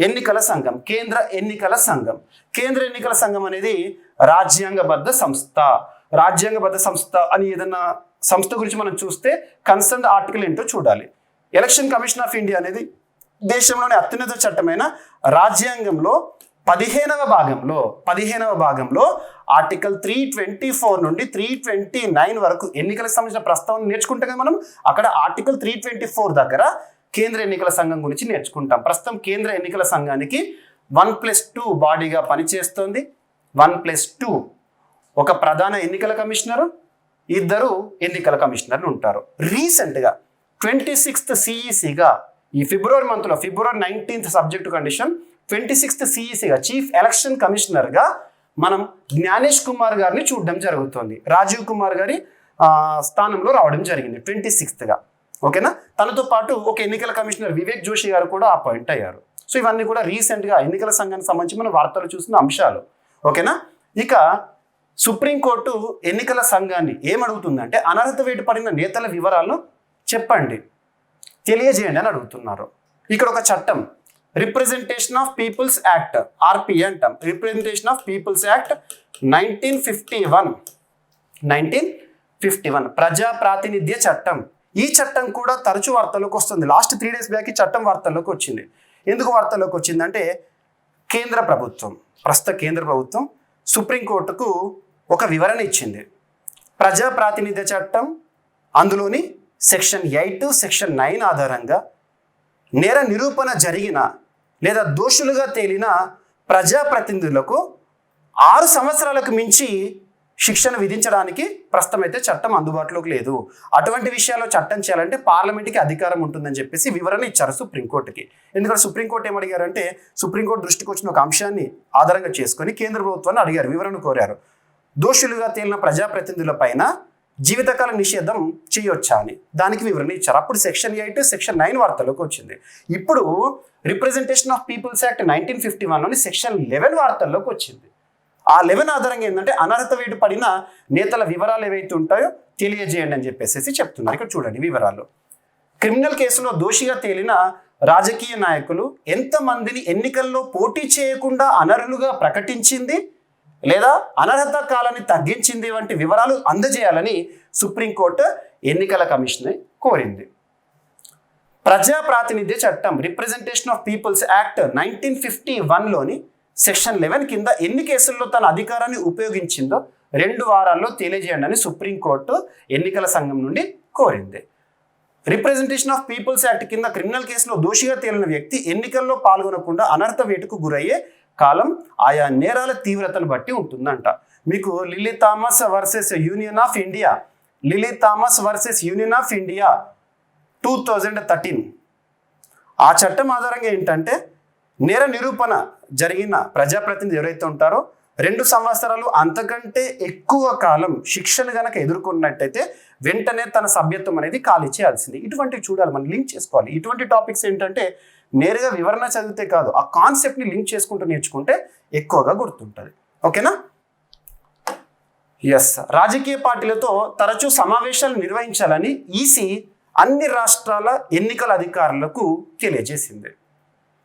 ఎన్నికల సంఘం, కేంద్ర ఎన్నికల సంఘం. కేంద్ర ఎన్నికల సంఘం అనేది రాజ్యాంగబద్ధ సంస్థ అని ఏదన్నా సంస్థ గురించి మనం చూస్తే కన్సర్న్ ఆర్టికల్ ఏంటో చూడాలి. ఎలక్షన్ కమిషన్ ఆఫ్ ఇండియా అనేది దేశంలోని అత్యున్నత చట్టమైన రాజ్యాంగంలో 15వ భాగంలో ఆర్టికల్ 324 నుండి 329 వరకు ఎన్నికలకు సంబంధించిన ప్రస్తావన నేర్చుకుంటే కదా మనం. అక్కడ ఆర్టికల్ 324 దగ్గర కేంద్ర ఎన్నికల సంఘం గురించి నేర్చుకుంటాం. ప్రస్తుతం కేంద్ర ఎన్నికల సంఘానికి 1+2 బాడీగా పనిచేస్తుంది. 1+2 ఒక ప్రధాన ఎన్నికల కమిషనరు, 2 ఎన్నికల కమిషనర్లు ఉంటారు. రీసెంట్గా 26th CECగా ఈ ఫిబ్రవరి 19th సబ్జెక్టు కండిషన్ 26th CECగా చీఫ్ ఎలక్షన్ కమిషనర్గా మనం జ్ఞానేష్ కుమార్ గారిని చూడడం జరుగుతుంది. రాజీవ్ కుమార్ గారి స్థానంలో రావడం జరిగింది 26th. ఓకేనా. తనతో పాటు ఒక ఎన్నికల కమిషనర్ వివేక్ జోషి గారు కూడా అపాయింట్ అయ్యారు. సో ఇవన్నీ కూడా రీసెంట్గా ఎన్నికల సంఘానికి సంబంధించి మన వార్తలు చూసిన అంశాలు. ఓకేనా. ఇక సుప్రీంకోర్టు ఎన్నికల సంఘాన్ని ఏమడుగుతుందంటే అనర్హత వేటు పడిన నేతల వివరాలను చెప్పండి, తెలియజేయండి అని అడుగుతున్నారు. ఇక్కడ ఒక చట్టం representation of peoples Act RPA అంటాం. రిప్రజెంటేషన్ ఆఫ్ పీపుల్స్ యాక్ట్ 1951 ప్రజా ప్రాతినిధ్య చట్టం. ఈ చట్టం కూడా తరచూ వార్తల్లోకి వస్తుంది. లాస్ట్ 3 days బ్యాక్ ఈ చట్టం వార్తల్లోకి వచ్చింది. ఎందుకు వార్తల్లోకి వచ్చిందంటే ప్రస్తుత కేంద్ర ప్రభుత్వం సుప్రీంకోర్టుకు ఒక వివరణ ఇచ్చింది. ప్రజా ప్రాతినిధ్య చట్టం అందులోని సెక్షన్ 8, సెక్షన్ 9 ఆధారంగా నేర నిరూపణ జరిగిన లేదా దోషులుగా తేలిన ప్రజాప్రతినిధులకు 6 సంవత్సరాలకు మించి శిక్షను విధించడానికి ప్రస్తుతం అయితే చట్టం అందుబాటులోకి లేదు. అటువంటి విషయాల్లో చట్టం చేయాలంటే పార్లమెంట్కి అధికారం ఉంటుందని చెప్పేసి వివరణ ఇచ్చారు సుప్రీంకోర్టుకి. ఎందుకంటే సుప్రీంకోర్టు ఏమడిగారంటే సుప్రీంకోర్టు దృష్టికి వచ్చిన ఒక అంశాన్ని ఆధారంగా చేసుకొని కేంద్ర ప్రభుత్వాన్ని అడిగారు, వివరణ కోరారు. దోషులుగా తేలిన ప్రజాప్రతినిధుల పైన జీవితకాల నిషేధం చేయొచ్చా అని దానికి వివరణ ఇచ్చారు. అప్పుడు సెక్షన్ 8, సెక్షన్ 9 వార్తల్లోకి వచ్చింది. ఇప్పుడు రిప్రజెంటేషన్ ఆఫ్ పీపుల్స్ యాక్ట్ 1951లోని సెక్షన్ 11 వార్తల్లోకి వచ్చింది. ఆ 11 ఆధారంగా ఏంటంటే అనర్హత వేటు పడిన నేతల వివరాలు ఏవైతే ఉంటాయో తెలియజేయండి అని చెప్పేసి చెప్తున్నారు. ఇక్కడ చూడండి వివరాలు. క్రిమినల్ కేసులో దోషిగా తేలిన రాజకీయ నాయకులు ఎంతమందిని ఎన్నికల్లో పోటీ చేయకుండా అనర్హులుగా ప్రకటించింది లేదా అనర్హత కాలాన్ని తగ్గించింది వంటి వివరాలు అందజేయాలని సుప్రీంకోర్టు ఎన్నికల కమిషన్ కోరింది. ప్రజా ప్రాతినిధ్య చట్టం రిప్రజెంటేషన్ ఆఫ్ పీపుల్స్ యాక్ట్ 1951లోని సెక్షన్ 11 కింద ఎన్ని కేసుల్లో తన అధికారాన్ని ఉపయోగించిందో 2 వారాల్లో తెలియజేయండి అని సుప్రీంకోర్టు ఎన్నికల సంఘం నుండి కోరింది. రిప్రజెంటేషన్ ఆఫ్ పీపుల్స్ యాక్ట్ కింద క్రిమినల్ కేసులో దోషిగా తేలిన వ్యక్తి ఎన్నికల్లో పాల్గొనకుండా అనర్హత వేటుకు గురయ్యే కాలం ఆయా నేరాల తీవ్రతను బట్టి ఉంటుందంట. మీకు lily Thomas versus union of India 2013 ఆ చట్టం ఆధారంగా ఏంటంటే నేర నిరూపణ జరిగిన ప్రజాప్రతినిధి ఎవరైతే ఉంటారో 2 సంవత్సరాలు అంతకంటే ఎక్కువ కాలం శిక్షను గనక ఎదుర్కొన్నట్టయితే వెంటనే తన సభ్యత్వం అనేది ఖాళీ చేయాల్సింది. ఇటువంటివి చూడాలి, మనం లింక్ చేసుకోవాలి. ఇటువంటి టాపిక్స్ ఏంటంటే నేరుగా వివరణ చదివితే కాదు, ఆ కాన్సెప్ట్ని లింక్ చేసుకుంటూ నేర్చుకుంటే ఎక్కువగా గుర్తుంటుంది. ఓకేనా. ఎస్, రాజకీయ పార్టీలతో తరచూ సమావేశాలు నిర్వహించాలని ఈసీ అన్ని రాష్ట్రాల ఎన్నికల అధికారులకు తెలియజేసింది.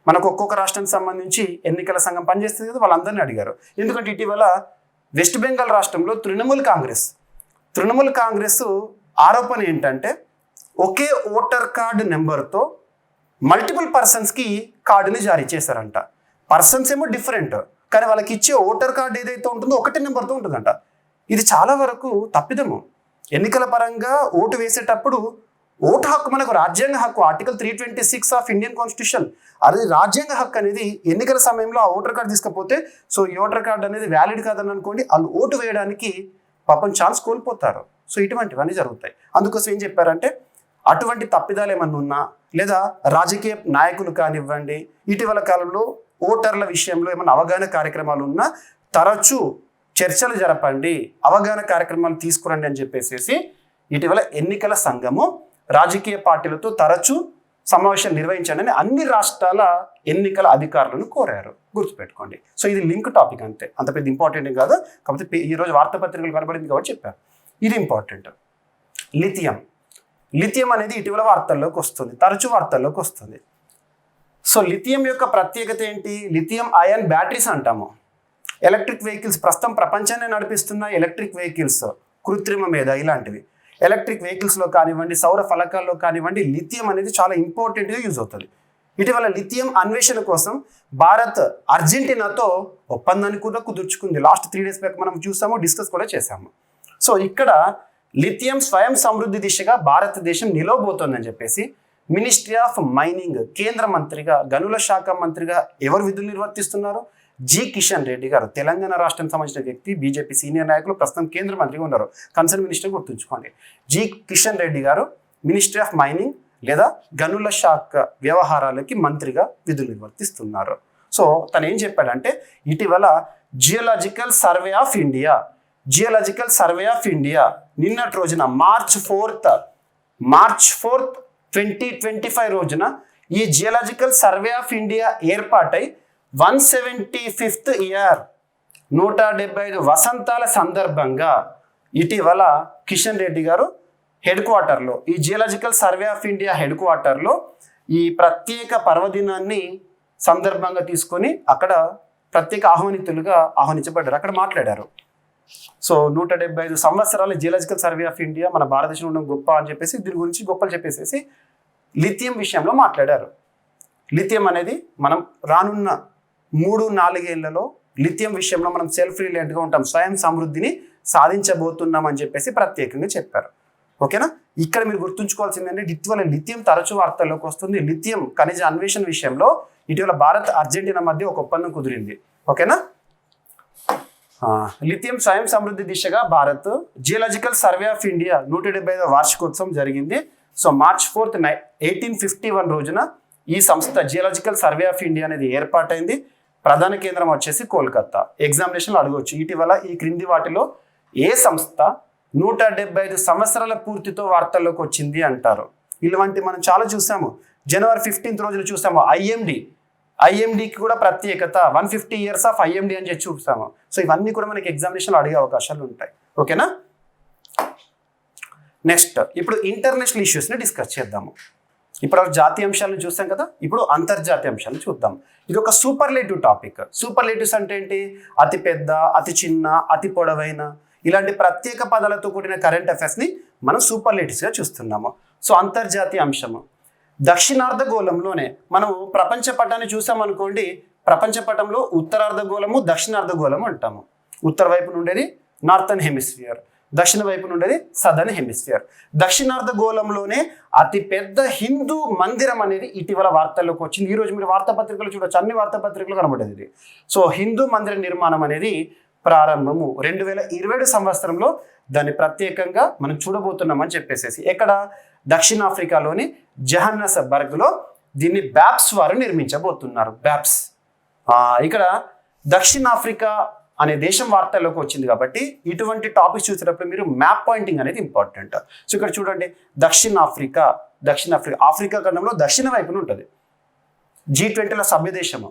మనకు ఒక్కొక్క రాష్ట్రానికి సంబంధించి ఎన్నికల సంఘం పనిచేస్తుంది కదా, వాళ్ళందరినీ అడిగారు. ఎందుకంటే ఇటీవల వెస్ట్ బెంగాల్ రాష్ట్రంలో తృణమూల్ కాంగ్రెస్ ఆరోపణ ఏంటంటే ఒకే ఓటర్ కార్డు నెంబర్తో మల్టిపుల్ పర్సన్స్కి కార్డుని జారీ చేశారంట. పర్సన్స్ ఏమో డిఫరెంట్, కానీ వాళ్ళకి ఇచ్చే ఓటర్ కార్డు ఏదైతే ఉంటుందో ఒకటే నెంబర్తో ఉంటుందంట. ఇది చాలా వరకు తప్పిదము. ఎన్నికల పరంగా ఓటు వేసేటప్పుడు ఓటు హక్కు మనకు రాజ్యాంగ హక్కు, ఆర్టికల్ 326 ఆఫ్ ఇండియన్ కాన్స్టిట్యూషన్. అది రాజ్యాంగ హక్కు అనేది ఎన్నికల సమయంలో ఆ ఓటర్ కార్డు తీసుకపోతే సో ఈ ఓటర్ కార్డు అనేది వ్యాలిడ్ కాదని అనుకోండి, వాళ్ళు ఓటు వేయడానికి పాపం ఛాన్స్ కోల్పోతారు. సో ఇటువంటివన్నీ జరుగుతాయి. అందుకోసం ఏం చెప్పారంటే అటువంటి తప్పిదాలు ఏమన్నా ఉన్నా లేదా రాజకీయ నాయకులు కానివ్వండి ఇటీవల కాలంలో ఓటర్ల విషయంలో ఏమైనా అవగాహన కార్యక్రమాలు ఉన్నా తరచూ చర్చలు జరపండి, అవగాహన కార్యక్రమాలు తీసుకురండి అని చెప్పేసి ఇటీవల ఎన్నికల సంఘము రాజకీయ పార్టీలతో తరచూ సమావేశాలు నిర్వహించండి అని అన్ని రాష్ట్రాల ఎన్నికల అధికారులను కోరారు. గుర్తుపెట్టుకోండి. సో ఇది లింక్ టాపిక్ అంతే, అంత పెద్ద ఇంపార్టెంట్ కాదు. కాకపోతే ఈరోజు వార్తాపత్రికలు కనబడింది కాబట్టి చెప్పారు. ఇది ఇంపార్టెంట్. లిథియం అనేది ఇటీవల వార్తల్లోకి వస్తుంది, తరచూ వార్తల్లోకి వస్తుంది. సో లిథియం యొక్క ప్రత్యేకత ఏంటి? లిథియం అయాన్ బ్యాటరీస్ అంటాము. ఎలక్ట్రిక్ వెహికల్స్, ప్రస్తుతం ప్రపంచాన్ని నడిపిస్తున్న ఎలక్ట్రిక్ వెహికల్స్, కృత్రిమ మేధ ఇలాంటివి ఎలక్ట్రిక్ వెహికల్స్లో కానివ్వండి, సౌర ఫలకాల్లో కానివ్వండి, లిథియం అనేది చాలా ఇంపార్టెంట్గా యూజ్ అవుతుంది. ఇటీవల లిథియం అన్వేషణ కోసం భారత్ అర్జెంటీనాతో ఒప్పందాన్ని కూడా కుదుర్చుకుంది. లాస్ట్ 3 days బ్యాక్ మనం చూసాము, డిస్కస్ కూడా చేశాము. సో ఇక్కడ లిథియం స్వయం సమృద్ధి దిశగా భారతదేశం నిలవబోతోందని చెప్పేసి మినిస్ట్రీ ఆఫ్ మైనింగ్ కేంద్ర మంత్రిగా, గనుల శాఖ మంత్రిగా ఎవరు విధులు నిర్వర్తిస్తున్నారు? జి కిషన్ రెడ్డి గారు, తెలంగాణ రాష్ట్రం సంబంధించిన వ్యక్తి, బీజేపీ సీనియర్ నాయకులు, ప్రస్తుతం కేంద్ర మంత్రిగా ఉన్నారు. కన్సర్న్ మినిస్టర్ గుర్తుంచుకోండి. జి కిషన్ రెడ్డి గారు మినిస్ట్రీ ఆఫ్ మైనింగ్ లేదా గనుల శాఖ వ్యవహారాలకి మంత్రిగా విధులు నిర్వర్తిస్తున్నారు. సో తను ఏం చెప్పాడంటే ఇటీవల జియోలాజికల్ సర్వే ఆఫ్ ఇండియా నిన్నటి రోజున మార్చ్ 4th 2025 రోజున ఈ జియోలాజికల్ సర్వే ఆఫ్ ఇండియా ఏర్పాటై 175th ఇయర్ 175 వసంతాల సందర్భంగా ఇటీవల కిషన్ రెడ్డి గారు హెడ్ క్వార్టర్లో, ఈ geological survey of India head క్వార్టర్లో ఈ ప్రత్యేక పర్వదినాన్ని సందర్భంగా తీసుకొని అక్కడ ప్రత్యేక ఆహ్వానితులుగా ఆహ్వానించబడ్డారు. అక్కడ మాట్లాడారు. సో 175 సంవత్సరాల జియోలాజికల్ సర్వే ఆఫ్ ఇండియా మన భారతదేశంలో ఉండడం గొప్ప అని చెప్పేసి దీని గురించి గొప్పలు చెప్పేసి లిథియం విషయంలో మాట్లాడారు. లిథియం అనేది మనం రానున్న 3-4 ఏళ్లలో లిథియం విషయంలో మనం సెల్ఫ్ రిలయంట్గా ఉంటాం, స్వయం సమృద్ధిని సాధించబోతున్నాం అని చెప్పేసి ప్రత్యేకంగా చెప్పారు. ఓకేనా? ఇక్కడ మీరు గుర్తుంచుకోవాల్సింది ఏంటంటే ఇటీవల లిథియం తరచూ వార్తల్లోకి వస్తుంది. లిథియం ఖనిజ అన్వేషణ విషయంలో ఇటీవల భారత్ అర్జెంటీనా మధ్య ఒక ఒప్పందం కుదిరింది. ఓకేనా? లిథియం స్వయం సమృద్ధి దిశగా Bharat geological survey of India 175వ వార్షికోత్సవం జరిగింది. సో మార్చ్ 4th 1851 రోజున ఈ సంస్థ జియోలాజికల్ సర్వే ఆఫ్ ఇండియా అనేది ఏర్పాటైంది. ప్రధాన కేంద్రం వచ్చేసి కోల్కతా. ఎగ్జామినేషన్లో అడగవచ్చు ఇటీవల ఈ క్రింది వాటిలో ఏ సంస్థ 175 సంవత్సరాల పూర్తితో వార్తల్లోకి వచ్చింది అంటారు. ఇలాంటి మనం చాలా చూసాము. జనవరి 15th రోజున చూసాము ఐఎండికి కూడా ప్రత్యేకత 150 years ఆఫ్ ఐఎండి అని చెప్పి చూసాము. సో ఇవన్నీ కూడా మనకి ఎగ్జామినేషన్లో అడిగే అవకాశాలు ఉంటాయి. ఓకేనా? నెక్స్ట్ ఇప్పుడు ఇంటర్నేషనల్ ఇష్యూస్ని డిస్కస్ చేద్దాము. ఇప్పుడు జాతీయ అంశాలను చూసాం కదా, ఇప్పుడు అంతర్జాతీయ అంశాలను చూద్దాం. ఇది ఒక సూపర్లేటివ్ టాపిక్. సూపర్లేటివ్స్ అంటే ఏంటి? అతి పెద్ద, అతి చిన్న, అతి పొడవైన ఇలాంటి ప్రత్యేక పదాలతో కూడిన కరెంట్ అఫైర్స్ని మనం సూపర్లేటివ్స్గా చూస్తున్నాము. సో అంతర్జాతీయ అంశము దక్షిణార్ధగోళంలోనే మనం ప్రపంచ పటాన్ని చూసామనుకోండి, ప్రపంచ పటంలో ఉత్తరార్ధగోళము, దక్షిణార్ధగోళము అంటాము. ఉత్తర వైపు ఉండేది నార్థన్ హెమిస్ఫియర్, దక్షిణ వైపు ఉండేది సదర్న్ హెమిస్ఫియర్. దక్షిణార్ధగోళంలోనే అతి పెద్ద హిందూ మందిరం అనేది ఇటీవల వార్తల్లోకి వచ్చింది. ఈరోజు మీరు వార్తాపత్రికలు చూడొచ్చు, అన్ని వార్తాపత్రికలు కనబడేది. సో హిందూ మందిర నిర్మాణం అనేది ప్రారంభము 2027 సంవత్సరంలో దాన్ని ప్రత్యేకంగా మనం చూడబోతున్నామని చెప్పేసి ఎక్కడ దక్షిణాఫ్రికాలోని జోహాన్నెస్బర్గ్లో దీన్ని బ్యాప్స్ వారు నిర్మించబోతున్నారు. బ్యాప్స్ ఇక్కడ దక్షిణాఫ్రికా అనే దేశం వార్తల్లోకి వచ్చింది కాబట్టి ఇటువంటి టాపిక్స్ చూసేటప్పుడు మీరు మ్యాప్ పాయింటింగ్ అనేది ఇంపార్టెంట్. సో ఇక్కడ చూడండి దక్షిణాఫ్రికా ఆఫ్రికా ఖండంలో దక్షిణ వైపున ఉంటుంది. G20లో సభ్య దేశము.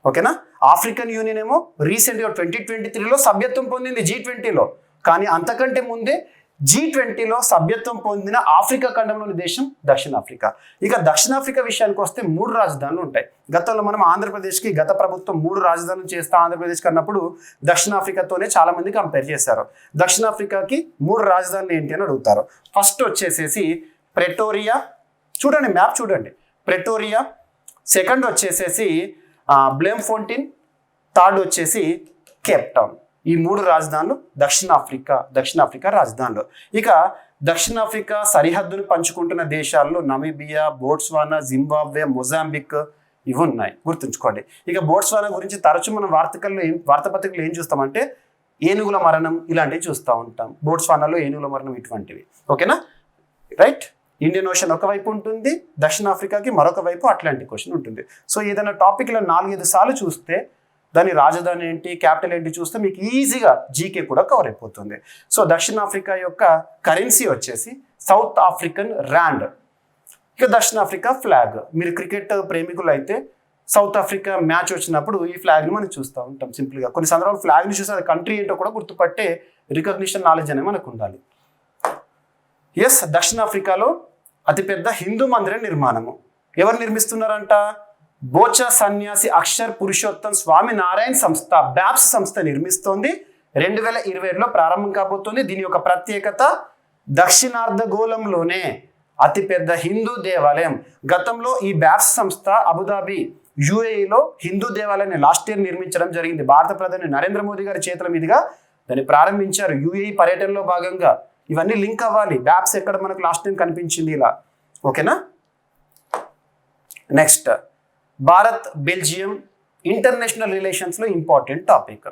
ఓకేనా? ఆఫ్రికన్ యూనియన్ ఏమో రీసెంట్గా 2023లో సభ్యత్వం పొందింది G20లో. కానీ అంతకంటే ముందే G20లో సభ్యత్వం పొందిన ఆఫ్రికా ఖండంలోని దేశం దక్షిణాఫ్రికా. ఇక దక్షిణాఫ్రికా విషయానికి వస్తే 3 రాజధానులు ఉంటాయి. గతంలో మనం ఆంధ్రప్రదేశ్కి గత ప్రభుత్వం 3 రాజధానులు చేస్తా ఆంధ్రప్రదేశ్కి అన్నప్పుడు దక్షిణాఫ్రికాతోనే చాలా మంది కంపేర్ చేశారు. దక్షిణాఫ్రికాకి 3 రాజధానులు ఏంటి అని అడుగుతారు. ఫస్ట్ వచ్చేసేసి ప్రెటోరియా, చూడండి మ్యాప్ చూడండి, ప్రెటోరియా. సెకండ్ వచ్చేసేసి బ్లేమ్ఫోంటైన్, థర్డ్ వచ్చేసి కేప్ టౌన్. ఈ 3 రాజధానులు దక్షిణాఫ్రికా రాజధానులు. ఇక దక్షిణాఫ్రికా సరిహద్దును పంచుకుంటున్న దేశాల్లో నమీబియా, బోట్స్వానా, జింబాబ్వే, మొజాంబిక్ ఇవి ఉన్నాయి, గుర్తుంచుకోండి. ఇక బోట్స్వానా గురించి తరచూ మనం వార్తాపత్రికలు ఏం చూస్తామంటే ఏనుగుల మరణం ఇలాంటివి చూస్తూ ఉంటాం. బోట్స్వానాలో ఏనుగుల మరణం ఇటువంటివి. ఓకేనా, రైట్. ఇండియన్ ఓషన్ ఒకవైపు ఉంటుంది, దక్షిణాఫ్రికాకి మరొక వైపు అట్లాంటిక్ ఓషన్ ఉంటుంది. సో ఏదైనా టాపిక్లో 4-5 సార్లు చూస్తే దాని రాజధాని ఏంటి, క్యాపిటల్ ఏంటి చూస్తే మీకు ఈజీగా జీకే కూడా కవర్ అయిపోతుంది. సో దక్షిణాఫ్రికా యొక్క కరెన్సీ వచ్చేసి సౌత్ ఆఫ్రికన్ ర్యాండ్. ఇక దక్షిణాఫ్రికా ఫ్లాగ్. మీరు క్రికెట్ ప్రేమికులు అయితే సౌత్ ఆఫ్రికా మ్యాచ్ వచ్చినప్పుడు ఈ ఫ్లాగ్ని మనం చూస్తూ ఉంటాం సింపుల్గా. కొన్ని సందర్భాలు ఫ్లాగ్ని చూస్తే అది కంట్రీ ఏంటో కూడా గుర్తుపట్టే రికగ్నిషన్ నాలెడ్జ్ అనేది మనకు ఉండాలి. ఎస్, దక్షిణాఫ్రికాలో అతిపెద్ద హిందూ మందిర నిర్మాణము ఎవరు నిర్మిస్తున్నారంట? బోచా సన్యాసి అక్షర్ పురుషోత్తం స్వామి నారాయణ సంస్థ, బ్యాప్స్ సంస్థ నిర్మిస్తోంది. 2027లో ప్రారంభం కాబోతోంది. దీని యొక్క ప్రత్యేకత దక్షిణార్ధగోళంలోనే అతిపెద్ద హిందూ దేవాలయం. గతంలో ఈ బ్యాప్స్ సంస్థ అబుదాబి యుఏఈలో హిందూ దేవాలయాన్ని లాస్ట్ ఇయర్ నిర్మించడం జరిగింది. భారత ప్రధాని నరేంద్ర మోదీ గారి చేతుల మీదుగా దాన్ని ప్రారంభించారు యుఏఈ పర్యటనలో భాగంగా. ఇవన్నీ లింక్ అవ్వాలి. బ్యాప్స్ ఎక్కడ మనకు లాస్ట్ టైం కనిపించింది ఇలా. ఓకేనా, నెక్స్ట్ భారత్ బెల్జియం ఇంటర్నేషనల్ రిలేషన్స్లో ఇంపార్టెంట్ టాపిక్.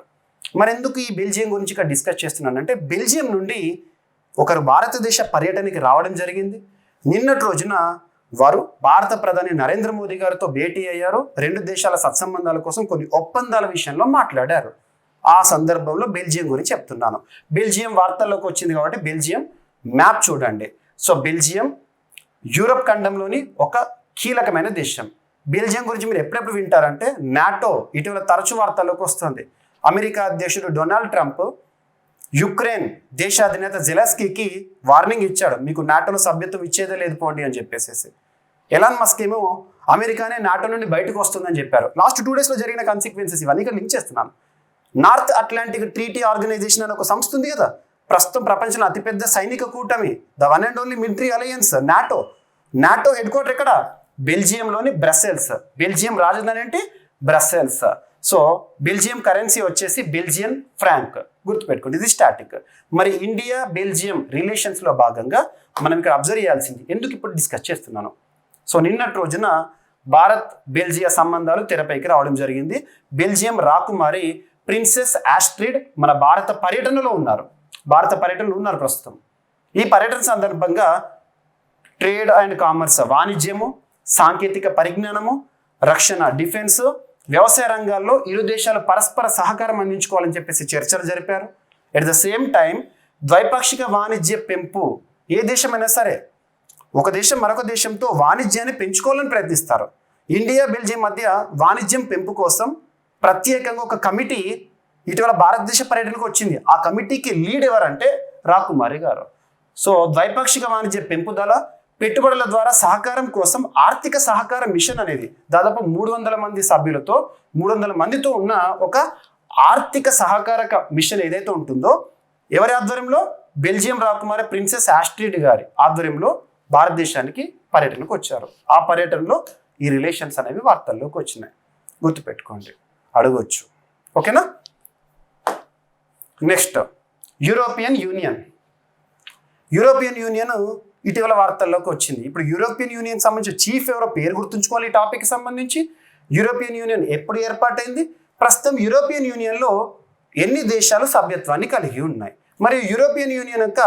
మరి ఎందుకు ఈ బెల్జియం గురించి ఇక్కడ డిస్కస్ చేస్తున్నానంటే బెల్జియం నుండి ఒకరు భారతదేశ పర్యటనకి రావడం జరిగింది. నిన్నటి రోజున వారు భారత ప్రధాని నరేంద్ర మోదీ గారితో భేటీ అయ్యారు. 2 దేశాల సత్సంబంధాల కోసం కొన్ని ఒప్పందాల విషయంలో మాట్లాడారు. ఆ సందర్భంలో బెల్జియం గురించి చెప్తున్నాను. బెల్జియం వార్తల్లోకి వచ్చింది కాబట్టి బెల్జియం మ్యాప్ చూడండి. సో బెల్జియం యూరప్ ఖండంలోని ఒక కీలకమైన దేశం. బెల్జియం గురించి మీరు ఎప్పుడెప్పుడు వింటారంటే నాటో ఇటీవల తరచు వార్తల్లోకి వస్తుంది. అమెరికా అధ్యక్షుడు డొనాల్డ్ ట్రంప్ యుక్రెయిన్ దేశాధినేత జెలెన్స్కీకి వార్నింగ్ ఇచ్చాడు, మీకు నాటోలో సభ్యత్వం ఇచ్చేదే లేదు పోండి అని చెప్పేసి. ఎలాన్ మస్క్ ఏమో అమెరికానే నాటో నుండి బయటకు వస్తుందని చెప్పారు. లాస్ట్ 2 డేస్లో జరిగిన కాన్సిక్వెన్సెస్ ఇవన్నీ ఇక్కడ లింక్ చేస్తున్నాను. నార్త్ అట్లాంటిక్ ట్రీటీ ఆర్గనైజేషన్ అనే ఒక సంస్థ ఉంది కదా, ప్రస్తుతం ప్రపంచంలో అతిపెద్ద సైనిక కూటమి, the one and only military alliance NATO. NATO head quarter ఎక్కడ? బెల్జియంలోని బ్రసెల్స్. బెల్జియం రాజధాని ఏంటి? బ్రసెల్స్. సో బెల్జియం కరెన్సీ వచ్చేసి బెల్జియన్ ఫ్రాంక్, గుర్తుపెట్టుకోండి, ఇది స్టాటిక్. మరి ఇండియా బెల్జియం రిలేషన్స్లో భాగంగా మనం ఇక్కడ అబ్జర్వ్ చేయాల్సింది, ఎందుకు ఇప్పుడు డిస్కస్ చేస్తున్నాను. సో నిన్నటి రోజున భారత్ బెల్జియా సంబంధాలు తెరపైకి రావడం జరిగింది. బెల్జియం రాకుమారి ప్రిన్సెస్ ఆస్ట్రిడ్ మన భారత పర్యటనలో ఉన్నారు ప్రస్తుతం. ఈ పర్యటన సందర్భంగా ట్రేడ్ అండ్ కామర్స్, వాణిజ్యము, సాంకేతిక పరిజ్ఞానము, రక్షణ, డిఫెన్స్, వ్యవసాయ రంగాల్లో ఇరు దేశాలు పరస్పర సహకారం అందించుకోవాలని చెప్పేసి చర్చలు జరిపారు. ఎట్ ద సేమ్ టైం ద్వైపాక్షిక వాణిజ్య పెంపు, ఏ దేశమైనా సరే ఒక దేశం మరొక దేశంతో వాణిజ్యాన్ని పెంచుకోవాలని ప్రయత్నిస్తారు. ఇండియా బెల్జియం మధ్య వాణిజ్యం పెంపు కోసం ప్రత్యేకంగా ఒక కమిటీ ఇటీవల భారతదేశ పర్యటనకు వచ్చింది. ఆ కమిటీకి లీడ్ ఎవరంటే రాకుమారి గారు. సో ద్వైపాక్షిక వాణిజ్య పెంపుదల, పెట్టుబడుల ద్వారా సహకారం కోసం ఆర్థిక సహకార మిషన్ అనేది దాదాపు 300 మంది సభ్యులతో 300 మందితో ఉన్న ఒక ఆర్థిక సహకారక మిషన్ ఏదైతే ఉంటుందో ఎవరి ఆధ్వర్యంలో? బెల్జియం రాకుమారి ప్రిన్సెస్ ఆస్ట్రిడ్ గారి ఆధ్వర్యంలో భారతదేశానికి పర్యటనకు వచ్చారు. ఆ పర్యటనలో ఈ రిలేషన్స్ అనేవి వార్తల్లోకి వచ్చినాయి, గుర్తుపెట్టుకోండి, అడగొచ్చు. ఓకేనా, నెక్స్ట్ యూరోపియన్ యూనియన్ ఇటీవల వార్తల్లోకి వచ్చింది. ఇప్పుడు యూరోపియన్ యూనియన్ సంబంధించి చీఫ్ ఎవరో పేరు గుర్తుంచుకోవాలి. ఈ టాపిక్ సంబంధించి యూరోపియన్ యూనియన్ ఎప్పుడు ఏర్పాటైంది, ప్రస్తుతం యూరోపియన్ యూనియన్లో ఎన్ని దేశాలు సభ్యత్వాన్ని కలిగి ఉన్నాయి, మరియు యూరోపియన్ యూనియన్ యొక్క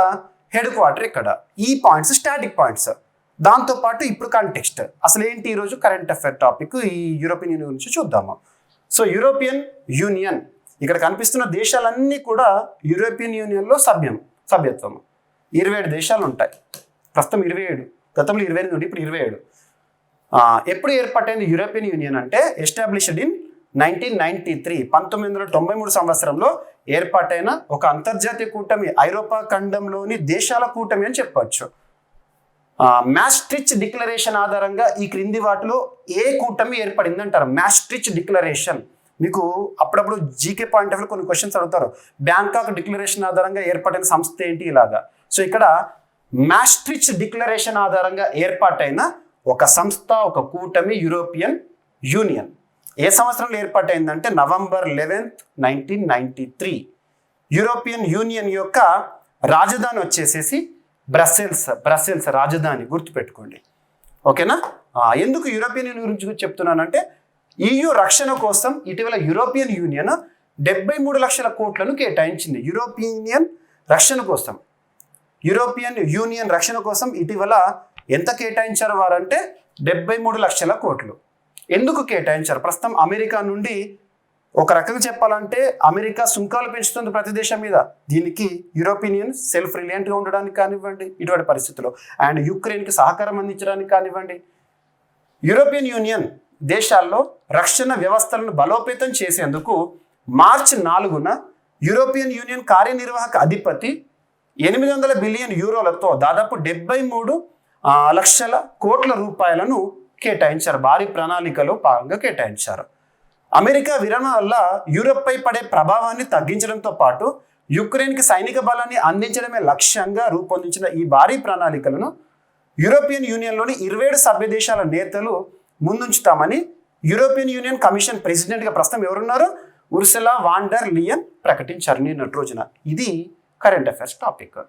హెడ్ క్వార్టర్ ఇక్కడ. ఈ పాయింట్స్ స్టాటిక్ పాయింట్స్. దాంతోపాటు ఇప్పుడు కాంటెక్స్ట్ అసలు ఏంటి, ఈరోజు కరెంట్ అఫైర్ టాపిక్ ఈ యూరోపియన్ యూనియన్ గురించి చూద్దాము. సో యూరోపియన్ యూనియన్ ఇక్కడ కనిపిస్తున్న దేశాలన్నీ కూడా యూరోపియన్ యూనియన్లో సభ్యత్వం 27 దేశాలు ఉంటాయి. ప్రస్తుతం 27, గతంలో 28 నుండి ఇప్పుడు 27. ఎప్పుడు ఏర్పాటైంది యూరోపియన్ యూనియన్ అంటే ఎస్టాబ్లిష్డ్ ఇన్ 1993, 1993 సంవత్సరంలో ఏర్పాటైన ఒక అంతర్జాతీయ కూటమి, ఐరోపా ఖండంలోని దేశాల కూటమి అని చెప్పవచ్చు. మ్యాస్ట్రిచ్ డిక్లరేషన్ ఆధారంగా ఈ క్రింది వాటిలో ఏ కూటమి ఏర్పడింది అంటారు. మ్యాస్ట్రిచ్ డిక్లరేషన్ మీకు అప్పుడప్పుడు జీకే పాయింట్ ఆఫ్ వ్యూ కొన్ని క్వశ్చన్స్ అడుగుతారు. బ్యాంకాక్ డిక్లరేషన్ ఆధారంగా ఏర్పడిన సంస్థ ఏంటి ఇలాగా. సో ఇక్కడ మ్యాస్ట్రిచ్ డిక్లరేషన్ ఆధారంగా ఏర్పాటైన ఒక సంస్థ, ఒక కూటమి యూరోపియన్ యూనియన్. ఏ సంవత్సరంలో ఏర్పాటైందంటే November 11, 1993. యూరోపియన్ యూనియన్ యొక్క రాజధాని వచ్చేసేసి బ్రసెల్స్ రాజధాని, గుర్తుపెట్టుకోండి. ఓకేనా? ఎందుకు యూరోపియన్ యూనియన్ గురించి చెప్తున్నానంటే EU రక్షణ కోసం ఇటీవల యూరోపియన్ యూనియన్ 73 లక్షల కోట్లను కేటాయించింది. యూరోపియన్ యూనియన్ రక్షణ కోసం ఇటీవల ఎంత కేటాయించారు వారంటే 73 లక్షల కోట్లు. ఎందుకు కేటాయించారు? ప్రస్తుతం అమెరికా నుండి ఒక రకంగా చెప్పాలంటే అమెరికా సుంకాలు పెంచుతుంది ప్రతి దేశం మీద. దీనికి యూరోపియన్ యూనియన్ సెల్ఫ్ రిలయంట్గా ఉండడానికి కానివ్వండి, ఇటువంటి పరిస్థితుల్లో, అండ్ యుక్రెయిన్కి సహకారం అందించడానికి కానివ్వండి, యూరోపియన్ యూనియన్ దేశాల్లో రక్షణ వ్యవస్థలను బలోపేతం చేసేందుకు మార్చి 4న యూరోపియన్ యూనియన్ కార్యనిర్వాహక అధిపతి 800 బిలియన్ యూరోలతో దాదాపు 73 లక్షల కోట్ల రూపాయలను కేటాయించారు. భారీ ప్రణాళికలో భాగంగా కేటాయించారు. అమెరికా విరమణ వల్ల యూరప్పై పడే ప్రభావాన్ని తగ్గించడంతో పాటు యుక్రెయిన్కి సైనిక బలాన్ని అందించడమే లక్ష్యంగా రూపొందించిన ఈ భారీ ప్రణాళికలను యూరోపియన్ యూనియన్లోని 27 సభ్య దేశాల నేతలు ముందుంచుతామని యూరోపియన్ యూనియన్ కమిషన్ ప్రెసిడెంట్గా ప్రస్తుతం ఎవరున్నారు? ఉర్సులా వాన్ డర్ లియన్ ప్రకటించారు నిన్నటి రోజున. ఇది కరెంట్ అఫైర్స్ టాపిక్.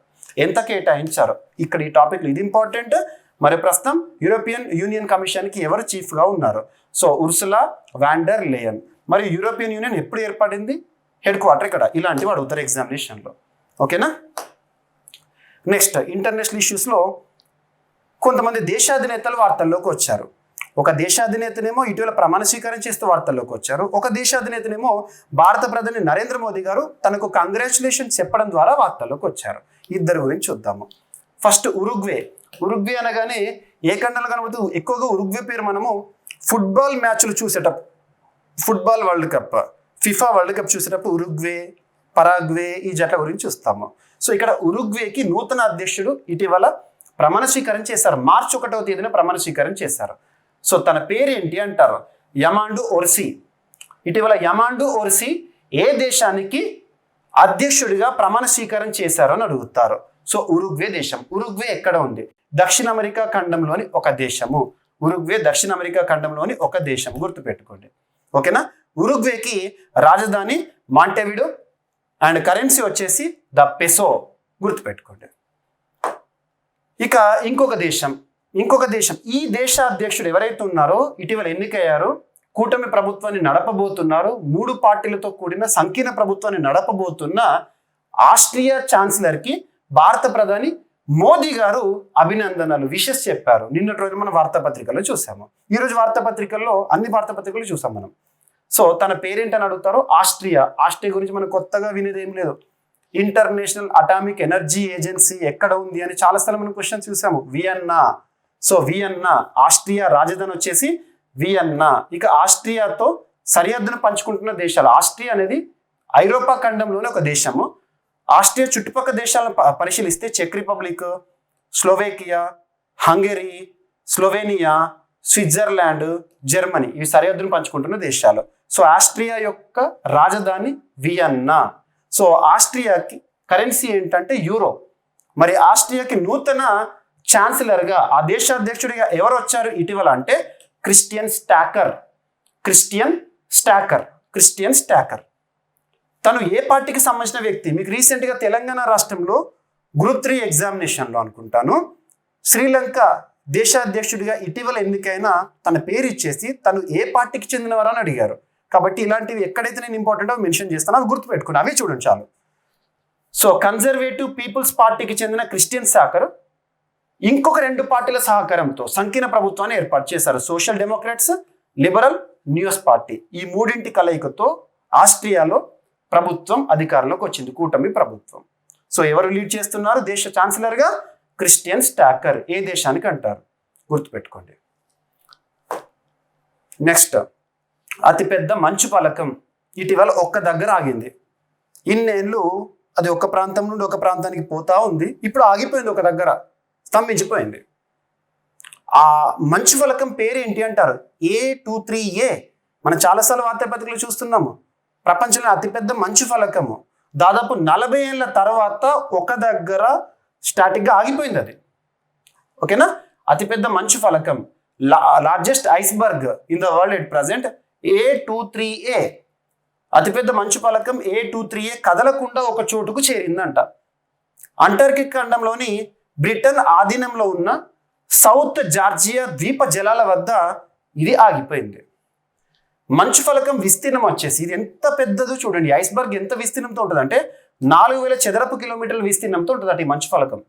ఎంత కేటాయించారు ఇక్కడ ఈ టాపిక్లో, ఇది ఇంపార్టెంట్. మరి ప్రస్తుతం యూరోపియన్ యూనియన్ కమిషన్కి ఎవరు చీఫ్గా ఉన్నారు? So Ursula von der Leyen. మరి యూరోపియన్ యూనియన్ ఎప్పుడు ఏర్పడింది? హెడ్ క్వార్టర్ ఇక్కడ. ఇలాంటివి అడుగుతారు ఎగ్జామినేషన్లో. ఓకేనా? నెక్స్ట్, ఇంటర్నేషనల్ ఇష్యూస్లో కొంతమంది దేశాధినేతలు వార్తల్లోకి వచ్చారు. ఒక దేశాధినేతనేమో ఇటీవల ప్రమాణ స్వీకారం చేస్తూ వార్తల్లోకి వచ్చారు. ఒక దేశాధినేతనేమో భారత ప్రధాని నరేంద్ర మోదీ గారు తనకు కంగ్రాచులేషన్స్ చెప్పడం ద్వారా వార్తల్లోకి వచ్చారు. ఇద్దరు గురించి చూద్దాము. ఫస్ట్ ఉరుగ్వే అనగానే ఏ ఖండంలో కనబడుతూ ఎక్కువగా ఉరుగ్వే పేరు మనము ఫుట్బాల్ మ్యాచ్లు చూసేటప్పుడు, football world cup, FIFA world cup చూసేటప్పుడు ఉరుగ్వే, పరాగ్వే ఈ జట్ల గురించి చూస్తాము. సో ఇక్కడ ఉరుగ్వేకి నూతన అధ్యక్షుడు ఇటీవల ప్రమాణ స్వీకారం చేశారు. మార్చి 1వ తేదీన ప్రమాణ స్వీకారం చేశారు. సో తన పేరేంటి అంటారు? యమాండు ఓర్సీ. ఇటీవల యమాండు ఓర్సీ ఏ దేశానికి అధ్యక్షుడిగా ప్రమాణ స్వీకారం చేశారో అని అడుగుతారు. సో ఉరుగ్వే దేశం. ఉరుగ్వే ఎక్కడ ఉంది? దక్షిణ అమెరికా ఖండంలోని ఒక దేశము. ఉరుగ్వే దక్షిణ అమెరికా ఖండంలోని ఒక దేశం, గుర్తుపెట్టుకోండి. ఓకేనా? ఉరుగ్వేకి రాజధాని మాంటెవిడో అండ్ కరెన్సీ వచ్చేసి ద పెసో, గుర్తుపెట్టుకోండి. ఇక ఇంకొక దేశం ఈ దేశ అధ్యక్షుడు ఎవరైతే ఉన్నారో ఇటీవల ఎన్నికయ్యారో, కూటమి ప్రభుత్వాన్ని నడపబోతున్నారు, 3 పార్టీలతో కూడిన సంకీర్ణ ప్రభుత్వాన్ని నడపబోతున్న ఆస్ట్రియా ఛాన్సలర్కి భారత ప్రధాని మోదీ గారు అభినందనలు, విషెస్ చెప్పారు. నిన్నటి రోజు మనం వార్తాపత్రికల్లో చూసాము. ఈరోజు వార్తాపత్రికల్లో అన్ని వార్తాపత్రికల్లో చూసాం మనం. సో తన పేరేంటని అడుగుతారు? ఆస్ట్రియా గురించి మనం కొత్తగా వినేది ఏం లేదు. ఇంటర్నేషనల్ అటామిక్ ఎనర్జీ ఏజెన్సీ ఎక్కడ ఉంది అని చాలాసార్లు మనం క్వశ్చన్స్ చూసాము. వియన్నా. సో వియన్నా, ఆస్ట్రియా రాజధాని వచ్చేసి వియన్నా. ఇక ఆస్ట్రియాతో సరిహద్దును పంచుకుంటున్న దేశాలు. ఆస్ట్రియా అనేది ఐరోపా ఖండంలోని ఒక దేశము. ఆస్ట్రియా చుట్టుపక్కల దేశాలను పరిశీలిస్తే చెక్ Republic, Slovakia, Hungary, Slovenia, Switzerland, Germany ఇవి సరిహద్దును పంచుకుంటున్న దేశాలు. సో ఆస్ట్రియా యొక్క రాజధాని వియన్నా. సో ఆస్ట్రియాకి కరెన్సీ ఏంటంటే యూరో. మరి ఆస్ట్రియాకి నూతన ఛాన్సలర్గా, ఆ దేశ అధ్యక్షుడిగా ఎవరు వచ్చారు ఇటీవల అంటే క్రిస్టియన్ స్టాకర్. తను ఏ పార్టీకి సంబంధించిన వ్యక్తి? మీకు రీసెంట్గా తెలంగాణ రాష్ట్రంలో గ్రూప్ 3 ఎగ్జామినేషన్లో అనుకుంటాను శ్రీలంక దేశాధ్యక్షుడిగా ఇటీవల ఎన్నికైన తన పేరు ఇచ్చేసి తను ఏ పార్టీకి చెందినవారు అని అడిగారు. కాబట్టి ఇలాంటివి ఎక్కడైతే నేను ఇంపార్టెంట్ మెన్షన్ చేస్తానో అవి గుర్తుపెట్టుకుని అవి చూడండి చాలు. సో కన్జర్వేటివ్ పీపుల్స్ పార్టీకి చెందిన క్రిస్టియన్ స్టాకర్ ఇంకొక 2 పార్టీల సహకారంతో సంకీర్ణ ప్రభుత్వాన్ని ఏర్పాటు చేశారు. Social Democrats, liberal news party. ఈ 3 కలయికతో ఆస్ట్రియాలో ప్రభుత్వం అధికారంలోకి వచ్చింది, కూటమి ప్రభుత్వం. సో ఎవరు లీడ్ చేస్తున్నారు దేశ ఛాన్సలర్గా? క్రిస్టియన్ స్టాకర్. ఏ దేశానికి అంటారు? గుర్తుపెట్టుకోండి. నెక్స్ట్, అతిపెద్ద మంచు ఫలకం ఇటీవల ఒక్క దగ్గర ఆగింది. ఇన్నేళ్ళు అది ఒక ప్రాంతం నుండి ఒక ప్రాంతానికి పోతా ఉంది. ఇప్పుడు ఆగిపోయింది, ఒక దగ్గర స్తంభించిపోయింది. ఆ మంచు ఫలకం పేరు ఏంటి అంటారు? A23A. మనం చాలాసార్లు వార్తాపత్రికలు చూస్తున్నాము. ప్రపంచంలో అతిపెద్ద మంచు ఫలకము. దాదాపు 40 ఏళ్ళ తర్వాత ఒక దగ్గర స్టాటిక్గా ఆగిపోయింది అది. ఓకేనా? అతిపెద్ద మంచు ఫలకం, largest iceberg in the world at present A23A. అతిపెద్ద మంచు ఫలకం A23A కదలకుండా ఒక చోటుకు చేరిందంట. అంటార్కిటిక్ ఖండంలోని బ్రిటన్ ఆధీనంలో ఉన్న సౌత్ జార్జియా ద్వీప జలాల వద్ద ఇది ఆగిపోయింది. మంచు ఫలకం విస్తీర్ణం వచ్చేసి ఇది ఎంత పెద్దదో చూడండి. ఐస్బర్గ్ ఎంత విస్తీర్ణంతో ఉంటుంది అంటే 4000 చదరపు కిలోమీటర్ల విస్తీర్ణంతో ఉంటుంది ఈ మంచు ఫలకం.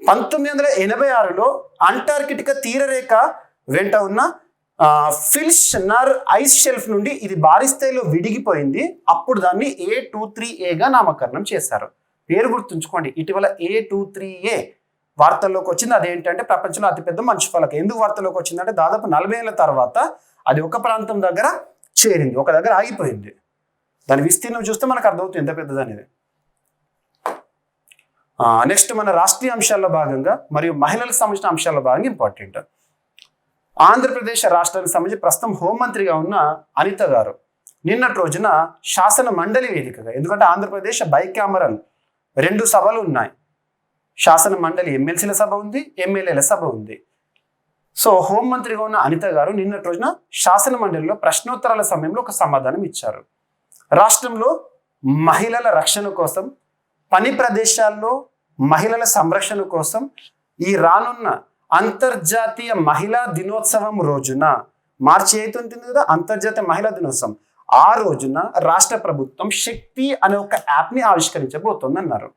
1986లో అంటార్కిటికా తీరరేఖ వెంట ఉన్న ఫిల్షనర్ ఐస్ షెల్ఫ్ నుండి ఇది భారీ స్థాయిలో విడిగిపోయింది. అప్పుడు దాన్ని A23Aగా నామకరణం చేశారు. పేరు గుర్తుంచుకోండి. ఇటీవల A23A వార్తల్లోకి వచ్చింది. అదేంటంటే ప్రపంచంలో అతిపెద్ద మంచు ఫలకం. ఎందుకు వార్తల్లోకి వచ్చిందంటే దాదాపు 40 ఏళ్ల తర్వాత అది ఒక ప్రాంతం దగ్గర చేరింది, ఒక దగ్గర ఆగిపోయింది. దాని విస్తీర్ణం చూస్తే మనకు అర్థమవుతుంది ఎంత పెద్దది అనేది. నెక్స్ట్ మన రాష్ట్రీయ అంశాల్లో భాగంగా మరియు మహిళలకు సంబంధించిన అంశాల్లో భాగంగా ఇంపార్టెంట్. ఆంధ్రప్రదేశ్ రాష్ట్రానికి సంబంధించి ప్రస్తుతం హోంమంత్రిగా ఉన్న అనిత గారు నిన్నటి రోజున శాసన మండలి వేదికగా, ఎందుకంటే ఆంధ్రప్రదేశ్ బైకామరల్ 2 సభలు ఉన్నాయి. శాసన మండలి ఎమ్మెల్సీల సభ ఉంది, ఎమ్మెల్యేల సభ ఉంది. సో హోంమంత్రిగా ఉన్న అనిత గారు నిన్నటి రోజున శాసన మండలిలో ప్రశ్నోత్తరాల సమయంలో ఒక సమాధానం ఇచ్చారు. రాష్ట్రంలో మహిళల రక్షణ కోసం, పని ప్రదేశాల్లో మహిళల సంరక్షణ కోసం ఈ రానున్న అంతర్జాతీయ మహిళా దినోత్సవం రోజున మార్చి 8 ఉంటుంది కదా అంతర్జాతీయ మహిళా దినోత్సవం, ఆ రోజున రాష్ట్ర ప్రభుత్వం శక్తి అనే ఒక యాప్ని ఆవిష్కరించబోతోంది అన్నారు.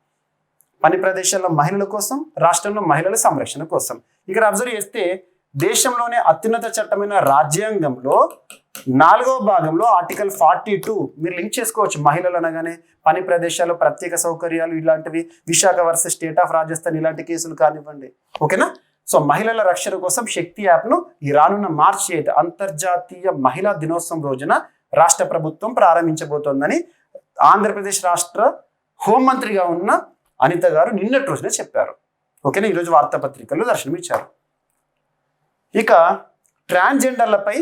పని ప్రదేశాల్లో మహిళల కోసం, రాష్ట్రంలో మహిళల సంరక్షణ కోసం. ఇక్కడ అబ్జర్వ్ చేస్తే దేశంలోనే అత్యున్నత చట్టమైన రాజ్యాంగంలో 4వ భాగంలో ఆర్టికల్ 42 మీరు లింక్ చేసుకోవచ్చు. మహిళలు అనగానే పని ప్రదేశాల్లో ప్రత్యేక సౌకర్యాలు ఇలాంటివి, Visakha versus state of Rajasthan ఇలాంటి కేసులు కానివ్వండి. ఓకేనా? సో మహిళల రక్షణ కోసం శక్తి యాప్ను ఈ రానున్న మార్చి 8 అంతర్జాతీయ మహిళా దినోత్సవం రోజున రాష్ట్ర ప్రభుత్వం ప్రారంభించబోతోందని ఆంధ్రప్రదేశ్ రాష్ట్ర హోంమంత్రిగా ఉన్న అనిత గారు నిన్నటి రోజున చెప్పారు. ఓకేనా? ఈరోజు వార్తాపత్రికల్లో దర్శనమిచ్చారు. ఇక ట్రాన్స్జెండర్లపై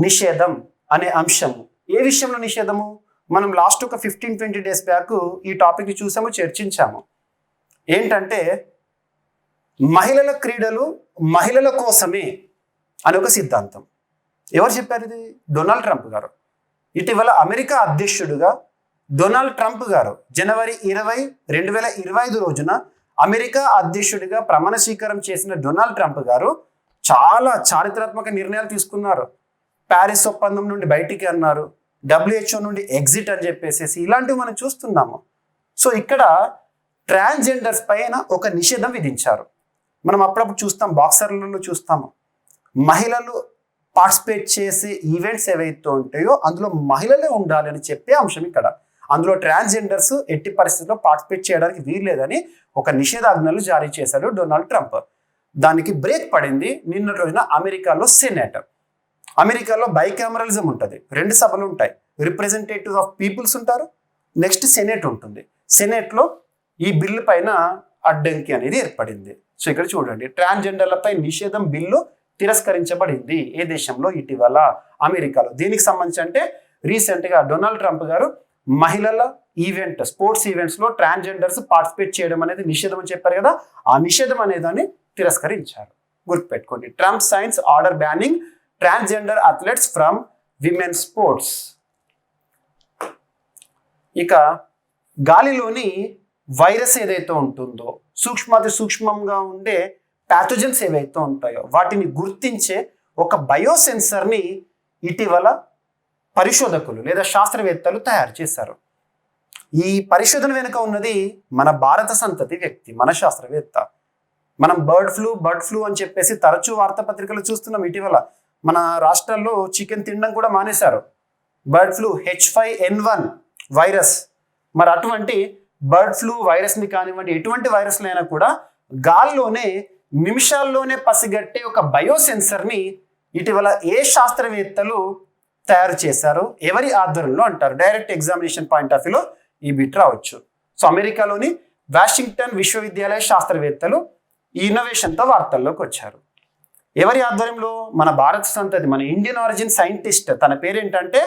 నిషేధం అనే అంశము. ఏ విషయంలో నిషేధము? మనం లాస్ట్ ఒక 15-20 డేస్ బ్యాక్ ఈ టాపిక్ని చూసాము, చర్చించాము. ఏంటంటే మహిళల క్రీడలు మహిళల కోసమే అని ఒక సిద్ధాంతం. ఎవరు చెప్పారు ఇది? డొనాల్డ్ ట్రంప్ గారు. ఇటీవల అమెరికా అధ్యక్షుడిగా డొనాల్డ్ ట్రంప్ గారు జనవరి 20, 2025 రోజున అమెరికా అధ్యక్షుడిగా ప్రమాణ స్వీకారం చేసిన డొనాల్డ్ ట్రంప్ గారు చాలా చారిత్రాత్మక నిర్ణయాలు తీసుకున్నారు. ప్యారిస్ ఒప్పందం నుండి బయటికి అన్నారు, WHO నుండి ఎగ్జిట్ అని చెప్పేసి ఇలాంటివి మనం చూస్తున్నాము. సో ఇక్కడ ట్రాన్స్జెండర్స్ పైన ఒక నిషేధం విధించారు. మనం అప్పుడప్పుడు చూస్తాం, బాక్సర్లలో చూస్తాము, మహిళలు పార్టిసిపేట్ చేసే ఈవెంట్స్ ఏవైతే ఉంటాయో అందులో మహిళలే ఉండాలి అని చెప్పే అంశం ఇక్కడ. అందులో ట్రాన్స్జెండర్స్ ఎట్టి పరిస్థితుల్లో పార్టిసిపేట్ చేయడానికి వీల్లేదని ఒక నిషేధాజ్ఞలు జారీ చేశాడు డొనాల్డ్ ట్రంప్. దానికి బ్రేక్ పడింది నిన్నటి రోజున అమెరికాలో సెనేట్. అమెరికాలో బైకామరలిజం ఉంటుంది, 2 సభలు ఉంటాయి. రిప్రజెంటేటివ్ ఆఫ్ పీపుల్స్ ఉంటారు, నెక్స్ట్ సెనేట్ ఉంటుంది. సెనేట్లో ఈ బిల్లు పైన అడ్డంకి అనేది ఏర్పడింది. సో ఇక్కడ చూడండి, ట్రాన్స్జెండర్లపై నిషేధం బిల్లు తిరస్కరించబడింది. ఏ దేశంలో? ఇటీవల అమెరికాలో. దీనికి సంబంధించి అంటే రీసెంట్గా డొనాల్డ్ ట్రంప్ గారు మహిళల ఈవెంట్, స్పోర్ట్స్ ఈవెంట్స్లో ట్రాన్స్జెండర్స్ పార్టిసిపేట్ చేయడం అనేది నిషేధం అని చెప్పారు కదా, ఆ నిషేధం అనేదాన్ని తిరస్కరించారు. గుర్తుపెట్టుకోండి, Trump science order banning transgender athletes from women sports. ఇక గాలిలోని వైరస్ ఏదైతే ఉంటుందో, సూక్ష్మాతి సూక్ష్మంగా ఉండే ప్యాథోజన్స్ ఏవైతే ఉంటాయో వాటిని గుర్తించే ఒక బయోసెన్సర్ని ఇటీవల పరిశోధకులు లేదా శాస్త్రవేత్తలు తయారు చేశారు. ఈ పరిశోధన వెనుక ఉన్నది మన భారత సంతతి వ్యక్తి, మన శాస్త్రవేత్త. మనం బర్డ్ ఫ్లూ అని చెప్పేసి తరచూ వార్తాపత్రికలు చూస్తున్నాం. ఇటీవల మన రాష్ట్రాల్లో చికెన్ తినడం కూడా మానేశారు. Bird flu H5N1 virus. మరి అటువంటి బర్డ్ ఫ్లూ వైరస్ని కానివ్వండి, ఎటువంటి వైరస్లైనా కూడా గాల్లోనే నిమిషాల్లోనే పసిగట్టే ఒక బయోసెన్సర్ని ఇటీవల ఏ శాస్త్రవేత్తలు తయారు చేశారు, ఎవరి ఆధ్వర్యంలో అంటారు? డైరెక్ట్ ఎగ్జామినేషన్ పాయింట్ ఆఫ్ వ్యూలో ఈ బిట్ రావచ్చు. సో అమెరికాలోని వాషింగ్టన్ విశ్వవిద్యాలయ శాస్త్రవేత్తలు ఈ ఇన్నోవేషన్తో వార్తల్లోకి వచ్చారు. ఎవరి ఆధ్వర్యంలో? మన భారత సంతతి, మన ఇండియన్ ఆరిజిన్ సైంటిస్ట్, తన పేరేంటంటే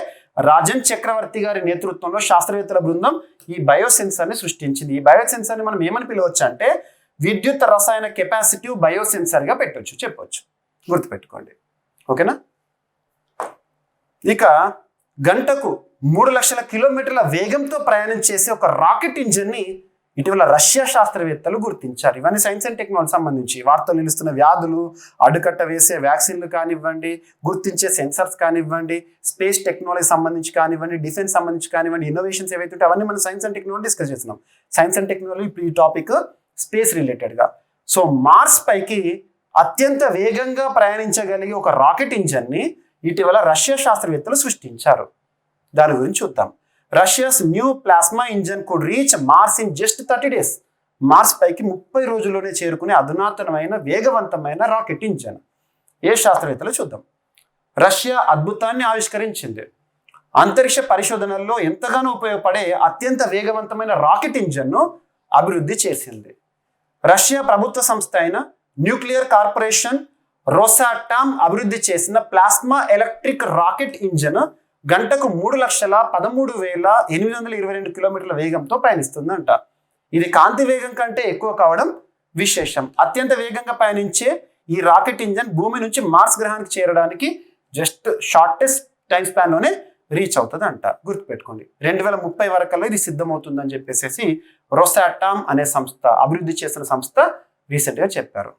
రాజన్ చక్రవర్తి గారి నేతృత్వంలో శాస్త్రవేత్తల బృందం ఈ బయోసెన్సర్ని సృష్టించింది. ఈ బయోసెన్సర్ని మనం ఏమని పిలవచ్చు అంటే విద్యుత్ రసాయన కెపాసిటివ్ బయోసెన్సర్గా చెప్పొచ్చు. గుర్తుపెట్టుకోండి. ఓకేనా? ఇక గంటకు 3,00,000 కిలోమీటర్ల వేగంతో ప్రయాణం చేసే ఒక రాకెట్ ఇంజిన్ని ఇటీవల రష్యా శాస్త్రవేత్తలు గుర్తించారు. ఇవన్నీ సైన్స్ అండ్ టెక్నాలజీ సంబంధించి వార్తలు నిలుస్తున్న వ్యాధులు, అడ్డుకట్ట వేసే వ్యాక్సిన్లు కానివ్వండి, గుర్తించే సెన్సర్స్ కానివ్వండి, స్పేస్ టెక్నాలజీ సంబంధించి కానివ్వండి, డిఫెన్స్ సంబంధించి కానివ్వండి, ఇన్నోవేషన్స్ ఏవైతే ఉంటే అవన్నీ మనం సైన్స్ అండ్ టెక్నాలజీ డిస్కస్ చేస్తున్నాం. సైన్స్ అండ్ టెక్నాలజీ ఈ టాపిక్ స్పేస్ రిలేటెడ్గా. సో మార్స్ పైకి అత్యంత వేగంగా ప్రయాణించగలిగే ఒక రాకెట్ ఇంజన్ని ఇటీవల రష్యా శాస్త్రవేత్తలు సృష్టించారు. దాని గురించి చూద్దాం. Russia's new plasma engine could reach Mars in just 30 days. Mars పైకి 30 రోజుల్లోనే చేరుకునే అధునాతనమైన వేగవంతమైన రాకెట్ ఇంజన్. ఏ శాస్త్రవేత్తలు చూద్దాం. రష్యా అద్భుతాన్ని ఆవిష్కరించింది. అంతరిక్ష పరిశోధనల్లో ఎంతగానో ఉపయోగపడే అత్యంత వేగవంతమైన రాకెట్ ఇంజన్ను అభివృద్ధి చేసింది. రష్యా ప్రభుత్వ సంస్థ అయిన న్యూక్లియర్ కార్పొరేషన్ రోసాటామ్ అభివృద్ధి చేసిన ప్లాస్మా ఎలక్ట్రిక్ రాకెట్ ఇంజన్ గంటకు 3,13,822 కిలోమీటర్ల వేగంతో పయనిస్తుందంట. ఇది కాంతి వేగం కంటే ఎక్కువ కావడం విశేషం. అత్యంత వేగంగా పయనించే ఈ రాకెట్ ఇంజన్ భూమి నుంచి మార్స్ గ్రహానికి చేరడానికి జస్ట్ షార్టెస్ట్ టైం స్పాన్లోనే రీచ్ అవుతుందంట. గుర్తుపెట్టుకోండి, 2030 వరకల్లా ఇది సిద్ధమవుతుందని చెప్పేసి రోసాటామ్ అనే సంస్థ, అభివృద్ధి చేసిన సంస్థ రీసెంట్గా చెప్పారు.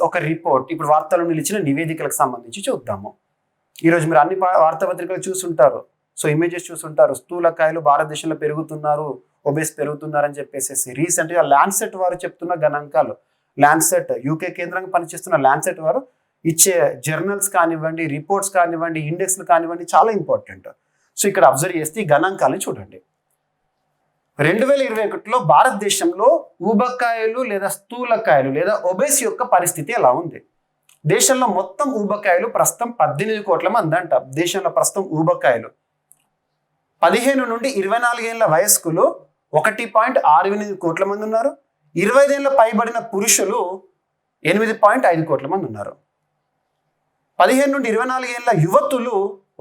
ఒక రిపోర్ట్ ఇప్పుడు వార్తల్లో నిలిచిన నివేదికలకు సంబంధించి చూద్దాము. ఈరోజు మీరు అన్ని వార్తాపత్రికలు చూసుంటారు. సో ఇమేజెస్ చూసుంటారు. స్థూలకాయలు భారతదేశంలో పెరుగుతున్నారు, ఒబేస్ పెరుగుతున్నారని చెప్పేసి రీసెంట్గా ల్యాన్సెట్ వారు చెప్తున్న గణాంకాలు. ల్యాన్సెట్ యూకే కేంద్రంగా పనిచేస్తున్న ల్యాన్సెట్ వారు ఇచ్చే జర్నల్స్ కానివ్వండి, రిపోర్ట్స్ కానివ్వండి, ఇండెక్స్లు కానివ్వండి చాలా ఇంపార్టెంట్. సో ఇక్కడ అబ్జర్వ్ చేస్తే ఈ గణాంకాలను చూడండి. 2021లో భారతదేశంలో ఊబకాయలు లేదా స్థూలకాయలు లేదా ఒబేస్ యొక్క పరిస్థితి ఎలా ఉంది? దేశంలో మొత్తం ఊబకాయలు ప్రస్తుతం 18 కోట్ల మంది అంట. దేశంలో ప్రస్తుతం ఊబకాయలు 15 నుండి 24 ఏళ్ల వయస్కులు 1.68 కోట్ల మంది ఉన్నారు. 25 ఏళ్ల పైబడిన పురుషులు 8.5 కోట్ల మంది ఉన్నారు. 15 నుండి 24 ఏళ్ల యువతులు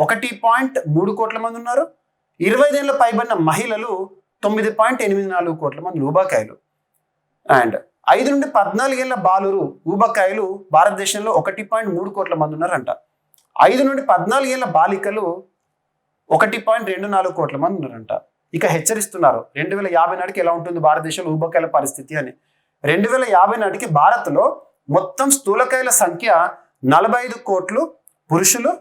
1.3 కోట్ల మంది ఉన్నారు. 25 ఏళ్ల పైబడిన మహిళలు 9.84 కోట్ల మంది ఊబకాయలు. అండ్ 5 నుండి 14 ఏళ్ల బాలురు ఊబకాయలు భారతదేశంలో 1.3 కోట్ల మంది ఉన్నారంట. 5 నుండి 14 ఏళ్ల బాలికలు 1.24 కోట్ల మంది ఉన్నారంట. ఇక హెచ్చరిస్తున్నారు 2050 నాటికి ఎలా ఉంటుంది భారతదేశంలో ఊబకాయల పరిస్థితి అని. 2050 నాటికి భారత్లో మొత్తం స్థూలకాయల సంఖ్య 45 కోట్లు పురుషులు,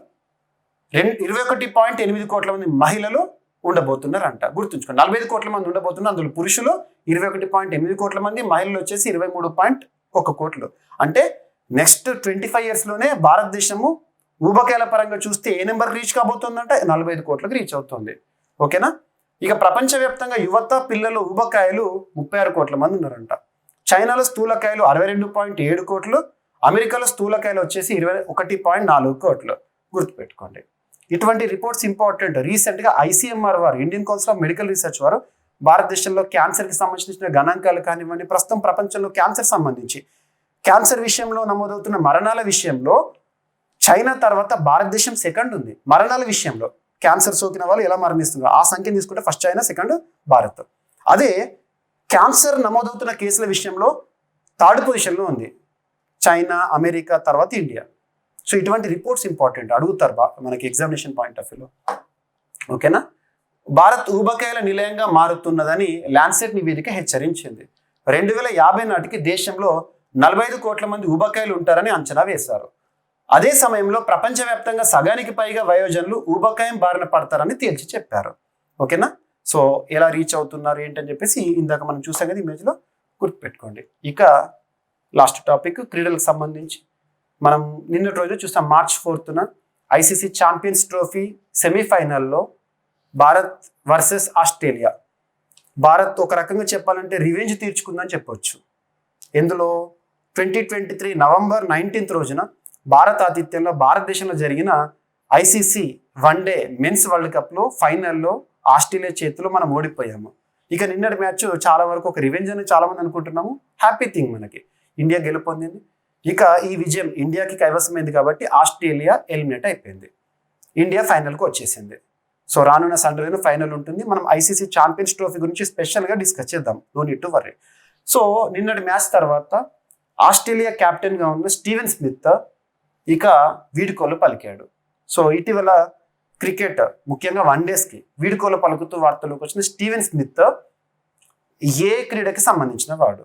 21.8 కోట్ల మంది మహిళలు ఉండబోతున్నారంట. గుర్తుంచుకోండి, 45 కోట్ల మంది ఉండబోతున్నారు. అందులో పురుషులు 21.8 కోట్ల మంది, మహిళలు వచ్చేసి 23.1 కోట్లు. అంటే నెక్స్ట్ 25 yearsలోనే భారతదేశము ఊబకాయల పరంగా చూస్తే ఏ నెంబర్ రీచ్ కాబోతుందంటే 45 కోట్లకు రీచ్ అవుతుంది. ఓకేనా? ఇక ప్రపంచవ్యాప్తంగా యువత పిల్లలు ఊబకాయలు 36 కోట్ల మంది ఉన్నారంట. చైనాలో స్థూలకాయలు 62.7 కోట్లు, అమెరికాలో స్థూలకాయలు వచ్చేసి 21.4 కోట్లు. గుర్తుపెట్టుకోండి, ఇటువంటి రిపోర్ట్స్ ఇంపార్టెంట్. రీసెంట్గా ICMR వారు, Indian council of medical research వారు భారతదేశంలో క్యాన్సర్కి సంబంధించిన గణాంకాలు కానివ్వండి, ప్రస్తుతం ప్రపంచంలో క్యాన్సర్ సంబంధించి క్యాన్సర్ విషయంలో నమోదవుతున్న మరణాల విషయంలో చైనా తర్వాత భారతదేశం సెకండ్ ఉంది. మరణాల విషయంలో క్యాన్సర్ సోకిన వాళ్ళు ఎలా మరణిస్తున్నారు ఆ సంఖ్యను తీసుకుంటే ఫస్ట్ చైనా, సెకండ్ భారత్. అదే క్యాన్సర్ నమోదవుతున్న కేసుల విషయంలో థర్డ్ పొజిషన్లో ఉంది చైనా, అమెరికా, తర్వాత ఇండియా. సో ఇటువంటి రిపోర్ట్స్ ఇంపార్టెంట్, అడుగుతారు మనకి ఎగ్జామినేషన్ పాయింట్ ఆఫ్ వ్యూలో. ఓకేనా? భారత్ ఊబకాయల నిలయంగా మారుతున్నదని ల్యాన్సెట్ నివేదిక హెచ్చరించింది. 2050 నాటికి దేశంలో 45 కోట్ల మంది ఊబకాయలు ఉంటారని అంచనా వేశారు. అదే సమయంలో ప్రపంచవ్యాప్తంగా సగానికి పైగా వయోజనులు ఊబకాయం బారిన పడతారని తేల్చి చెప్పారు. ఓకేనా? సో ఎలా రీచ్ అవుతున్నారు ఏంటని చెప్పేసి ఇందాక మనం చూసాం కదా ఇమేజ్లో, గుర్తుపెట్టుకోండి. ఇక లాస్ట్ టాపిక్ క్రీడలకు సంబంధించి మనం నిన్నటి రోజు చూసాం. March 4న ICC ఛాంపియన్స్ ట్రోఫీ సెమీఫైనల్లో భారత్ వర్సెస్ ఆస్ట్రేలియా. భారత్ ఒక రకంగా చెప్పాలంటే రివెంజ్ తీర్చుకుందని చెప్పొచ్చు. ఎందులో 2023 November 19th రోజున భారత ఆతిథ్యంలో భారతదేశంలో జరిగిన ICC వన్డే మెన్స్ వరల్డ్ కప్లో ఫైనల్లో ఆస్ట్రేలియా చేతిలో మనం ఓడిపోయాము. ఇక నిన్నటి మ్యాచ్ చాలా వరకు ఒక రివెంజ్ అని చాలా మంది అనుకుంటున్నాము. హ్యాపీ థింగ్, మనకి ఇండియా గెలుపొందింది. ఇక ఈ విజయం ఇండియాకి కైవసమైంది కాబట్టి ఆస్ట్రేలియా ఎలిమినేట్ అయిపోయింది. ఇండియా ఫైనల్కి వచ్చేసింది. సో రానున్న సండేలో ఫైనల్ ఉంటుంది. మనం ICC ఛాంపియన్స్ ట్రోఫీ గురించి స్పెషల్గా డిస్కస్ చేద్దాం, no need to worry. So నిన్నటి మ్యాచ్ తర్వాత ఆస్ట్రేలియా కెప్టెన్గా ఉన్న స్టీవెన్ స్మిత్ ఇక వీడ్కోలు పలికాడు. సో ఇటీవల క్రికెట్ ముఖ్యంగా వన్డేస్కి వీడుకోలు పలుకుతూ వార్తల్లోకి వచ్చిన స్టీవెన్ స్మిత్ ఏ క్రీడకి సంబంధించిన వాడు?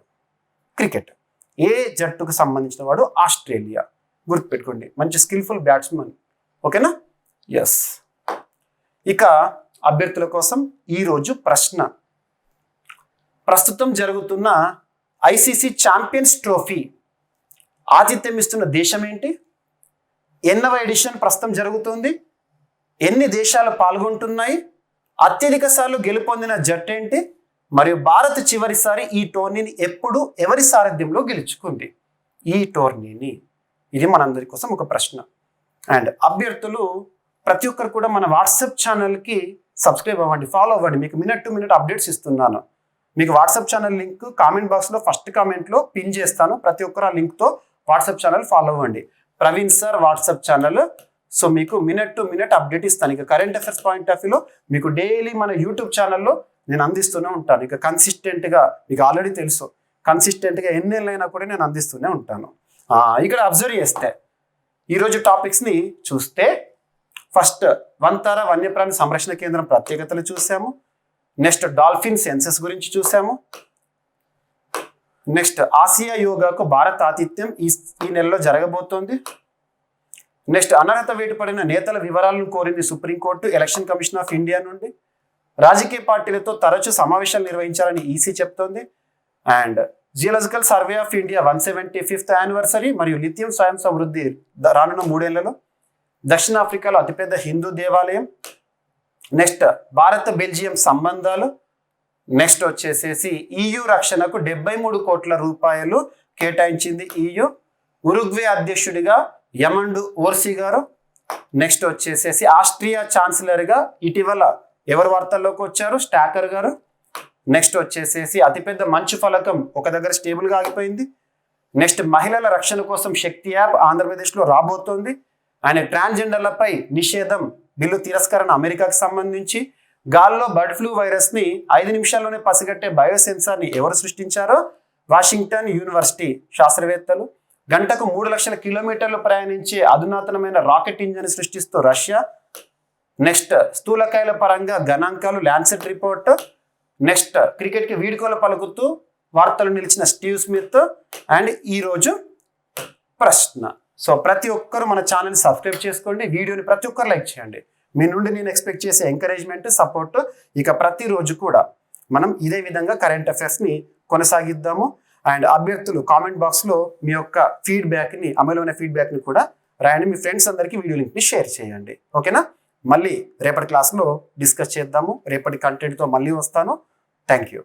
క్రికెట్. ఏ జట్టుకు సంబంధించిన వాడు? ఆస్ట్రేలియా. గుర్తుపెట్టుకోండి, మంచి స్కిల్ఫుల్ బ్యాట్స్మన్. ఓకేనా? ఎస్. ఇక అభ్యర్థుల కోసం ఈరోజు ప్రశ్న, ప్రస్తుతం జరుగుతున్న ఐసీసీ ఛాంపియన్స్ ట్రోఫీ ఆతిథ్యం ఇస్తున్న దేశం ఏంటి? ఎన్నవ ఎడిషన్ ప్రస్తుతం జరుగుతుంది? ఎన్ని దేశాలు పాల్గొంటున్నాయి? అత్యధిక సార్లు గెలుపొందిన జట్టు ఏంటి? మరియు భారత్ చివరిసారి ఈ టోర్నీని ఎప్పుడు ఎవరి సారథ్యంలో గెలుచుకుంది ఈ టోర్నీని? ఇది మనందరి కోసం ఒక ప్రశ్న. అండ్ అభ్యర్థులు ప్రతి ఒక్కరు కూడా మన వాట్సాప్ ఛానల్కి సబ్స్క్రైబ్ అవ్వండి, ఫాలో అవ్వండి. మీకు మినిట్ టు మినిట్ అప్డేట్స్ ఇస్తున్నాను. మీకు వాట్సాప్ ఛానల్ లింక్ కామెంట్ బాక్స్లో ఫస్ట్ కామెంట్లో పిన్ చేస్తాను. ప్రతి ఒక్కరు ఆ లింక్తో వాట్సాప్ ఛానల్ ఫాలో అవ్వండి. Praveen sir WhatsApp channel. So మీకు మినిట్ టు మినిట్ అప్డేట్ ఇస్తాను. ఇక కరెంట్ అఫైర్స్ పాయింట్ ఆఫ్ వ్యూలో మీకు డైలీ మన యూట్యూబ్ ఛానల్లో నేను అందిస్తూనే ఉంటాను. ఇక కన్సిస్టెంట్గా, మీకు ఆల్రెడీ తెలుసు, కన్సిస్టెంట్గా ఎన్నేళ్ళైనా కూడా నేను అందిస్తూనే ఉంటాను. ఇక్కడ అబ్జర్వ్ చేస్తే ఈరోజు టాపిక్స్ని చూస్తే ఫస్ట్ వంతార వన్యప్రాణి సంరక్షణ కేంద్రం ప్రత్యేకతలు చూసాము. నెక్స్ట్ డాల్ఫిన్ సెన్సెస్ గురించి చూసాము. నెక్స్ట్ ఆసియా యోగాకు భారత్ ఆతిథ్యం ఈ నెలలో జరగబోతోంది. నెక్స్ట్ అనర్హత వేటుపడిన నేతల వివరాలను కోరింది supreme court election commission of India నుండి. రాజకీయ పార్టీలతో తరచూ సమావేశాలు నిర్వహించాలని ఈసీ చెప్తోంది. And geological survey of India 175th anniversary మరియు లిథియం స్వయం సమృద్ధి రానున్న 3 ఏళ్లలో. దక్షిణాఫ్రికాలో అతిపెద్ద హిందూ దేవాలయం. నెక్స్ట్ భారత్ బెల్జియం సంబంధాలు. నెక్స్ట్ వచ్చేసేసి EU రక్షణకు 73 కోట్ల రూపాయలు కేటాయించింది EU. ఉరుగ్వే అధ్యక్షుడిగా యమండు ఓర్సీ గారు. నెక్స్ట్ వచ్చేసేసి ఆస్ట్రియా ఛాన్సలర్గా ఇటీవల ఎవరు వార్తల్లోకి వచ్చారు? స్టాకర్ గారు. నెక్స్ట్ వచ్చేసేసి అతిపెద్ద మంచు ఫలకం ఒక దగ్గర స్టేబుల్గా ఆగిపోయింది. నెక్స్ట్ మహిళల రక్షణ కోసం శక్తి యాప్ ఆంధ్రప్రదేశ్లో రాబోతోంది. ఆయన ట్రాన్స్జెండర్లపై నిషేధం బిల్లు తిరస్కరణ అమెరికాకు సంబంధించి. గాల్లో బర్డ్ ఫ్లూ వైరస్ని 5 నిమిషాల్లోనే పసిగట్టే బయోసెన్సార్ని ఎవరు సృష్టించారో? వాషింగ్టన్ యూనివర్సిటీ శాస్త్రవేత్తలు. గంటకు 3 లక్షల కిలోమీటర్లు ప్రయాణించే అధునాతనమైన రాకెట్ ఇంజిన్ సృష్టిస్తూ రష్యా. నెక్స్ట్ స్థూలకాయల పరంగా గణాంకాలు ల్యాన్సెట్ రిపోర్ట్. నెక్స్ట్ క్రికెట్కి వీడుకోలు పలుకుతూ వార్తలు నిలిచిన స్టీవ్ స్మిత్. అండ్ ఈరోజు ప్రశ్న. సో ప్రతి ఒక్కరు మన ఛానల్ని సబ్స్క్రైబ్ చేసుకోండి, వీడియోని ప్రతి ఒక్కరు లైక్ చేయండి. మీ నుండి నేను ఎక్స్పెక్ట్ చేసే ఎంకరేజ్మెంట్, సపోర్ట్. ఇక ప్రతిరోజు కూడా మనం ఇదే విధంగా కరెంట్ అఫైర్స్ని కొనసాగిద్దాము. అండ్ అభ్యర్థులు కామెంట్ బాక్స్లో మీ యొక్క ఫీడ్బ్యాక్ని, అమలైన ఫీడ్బ్యాక్ని కూడా రాయండి. మీ ఫ్రెండ్స్ అందరికీ వీడియో లింక్ని షేర్ చేయండి. ఓకేనా? మళ్ళీ రేపటి క్లాస్లో డిస్కస్ చేద్దాము. రేపటి కంటెంట్తో మళ్ళీ వస్తాను. Thank you.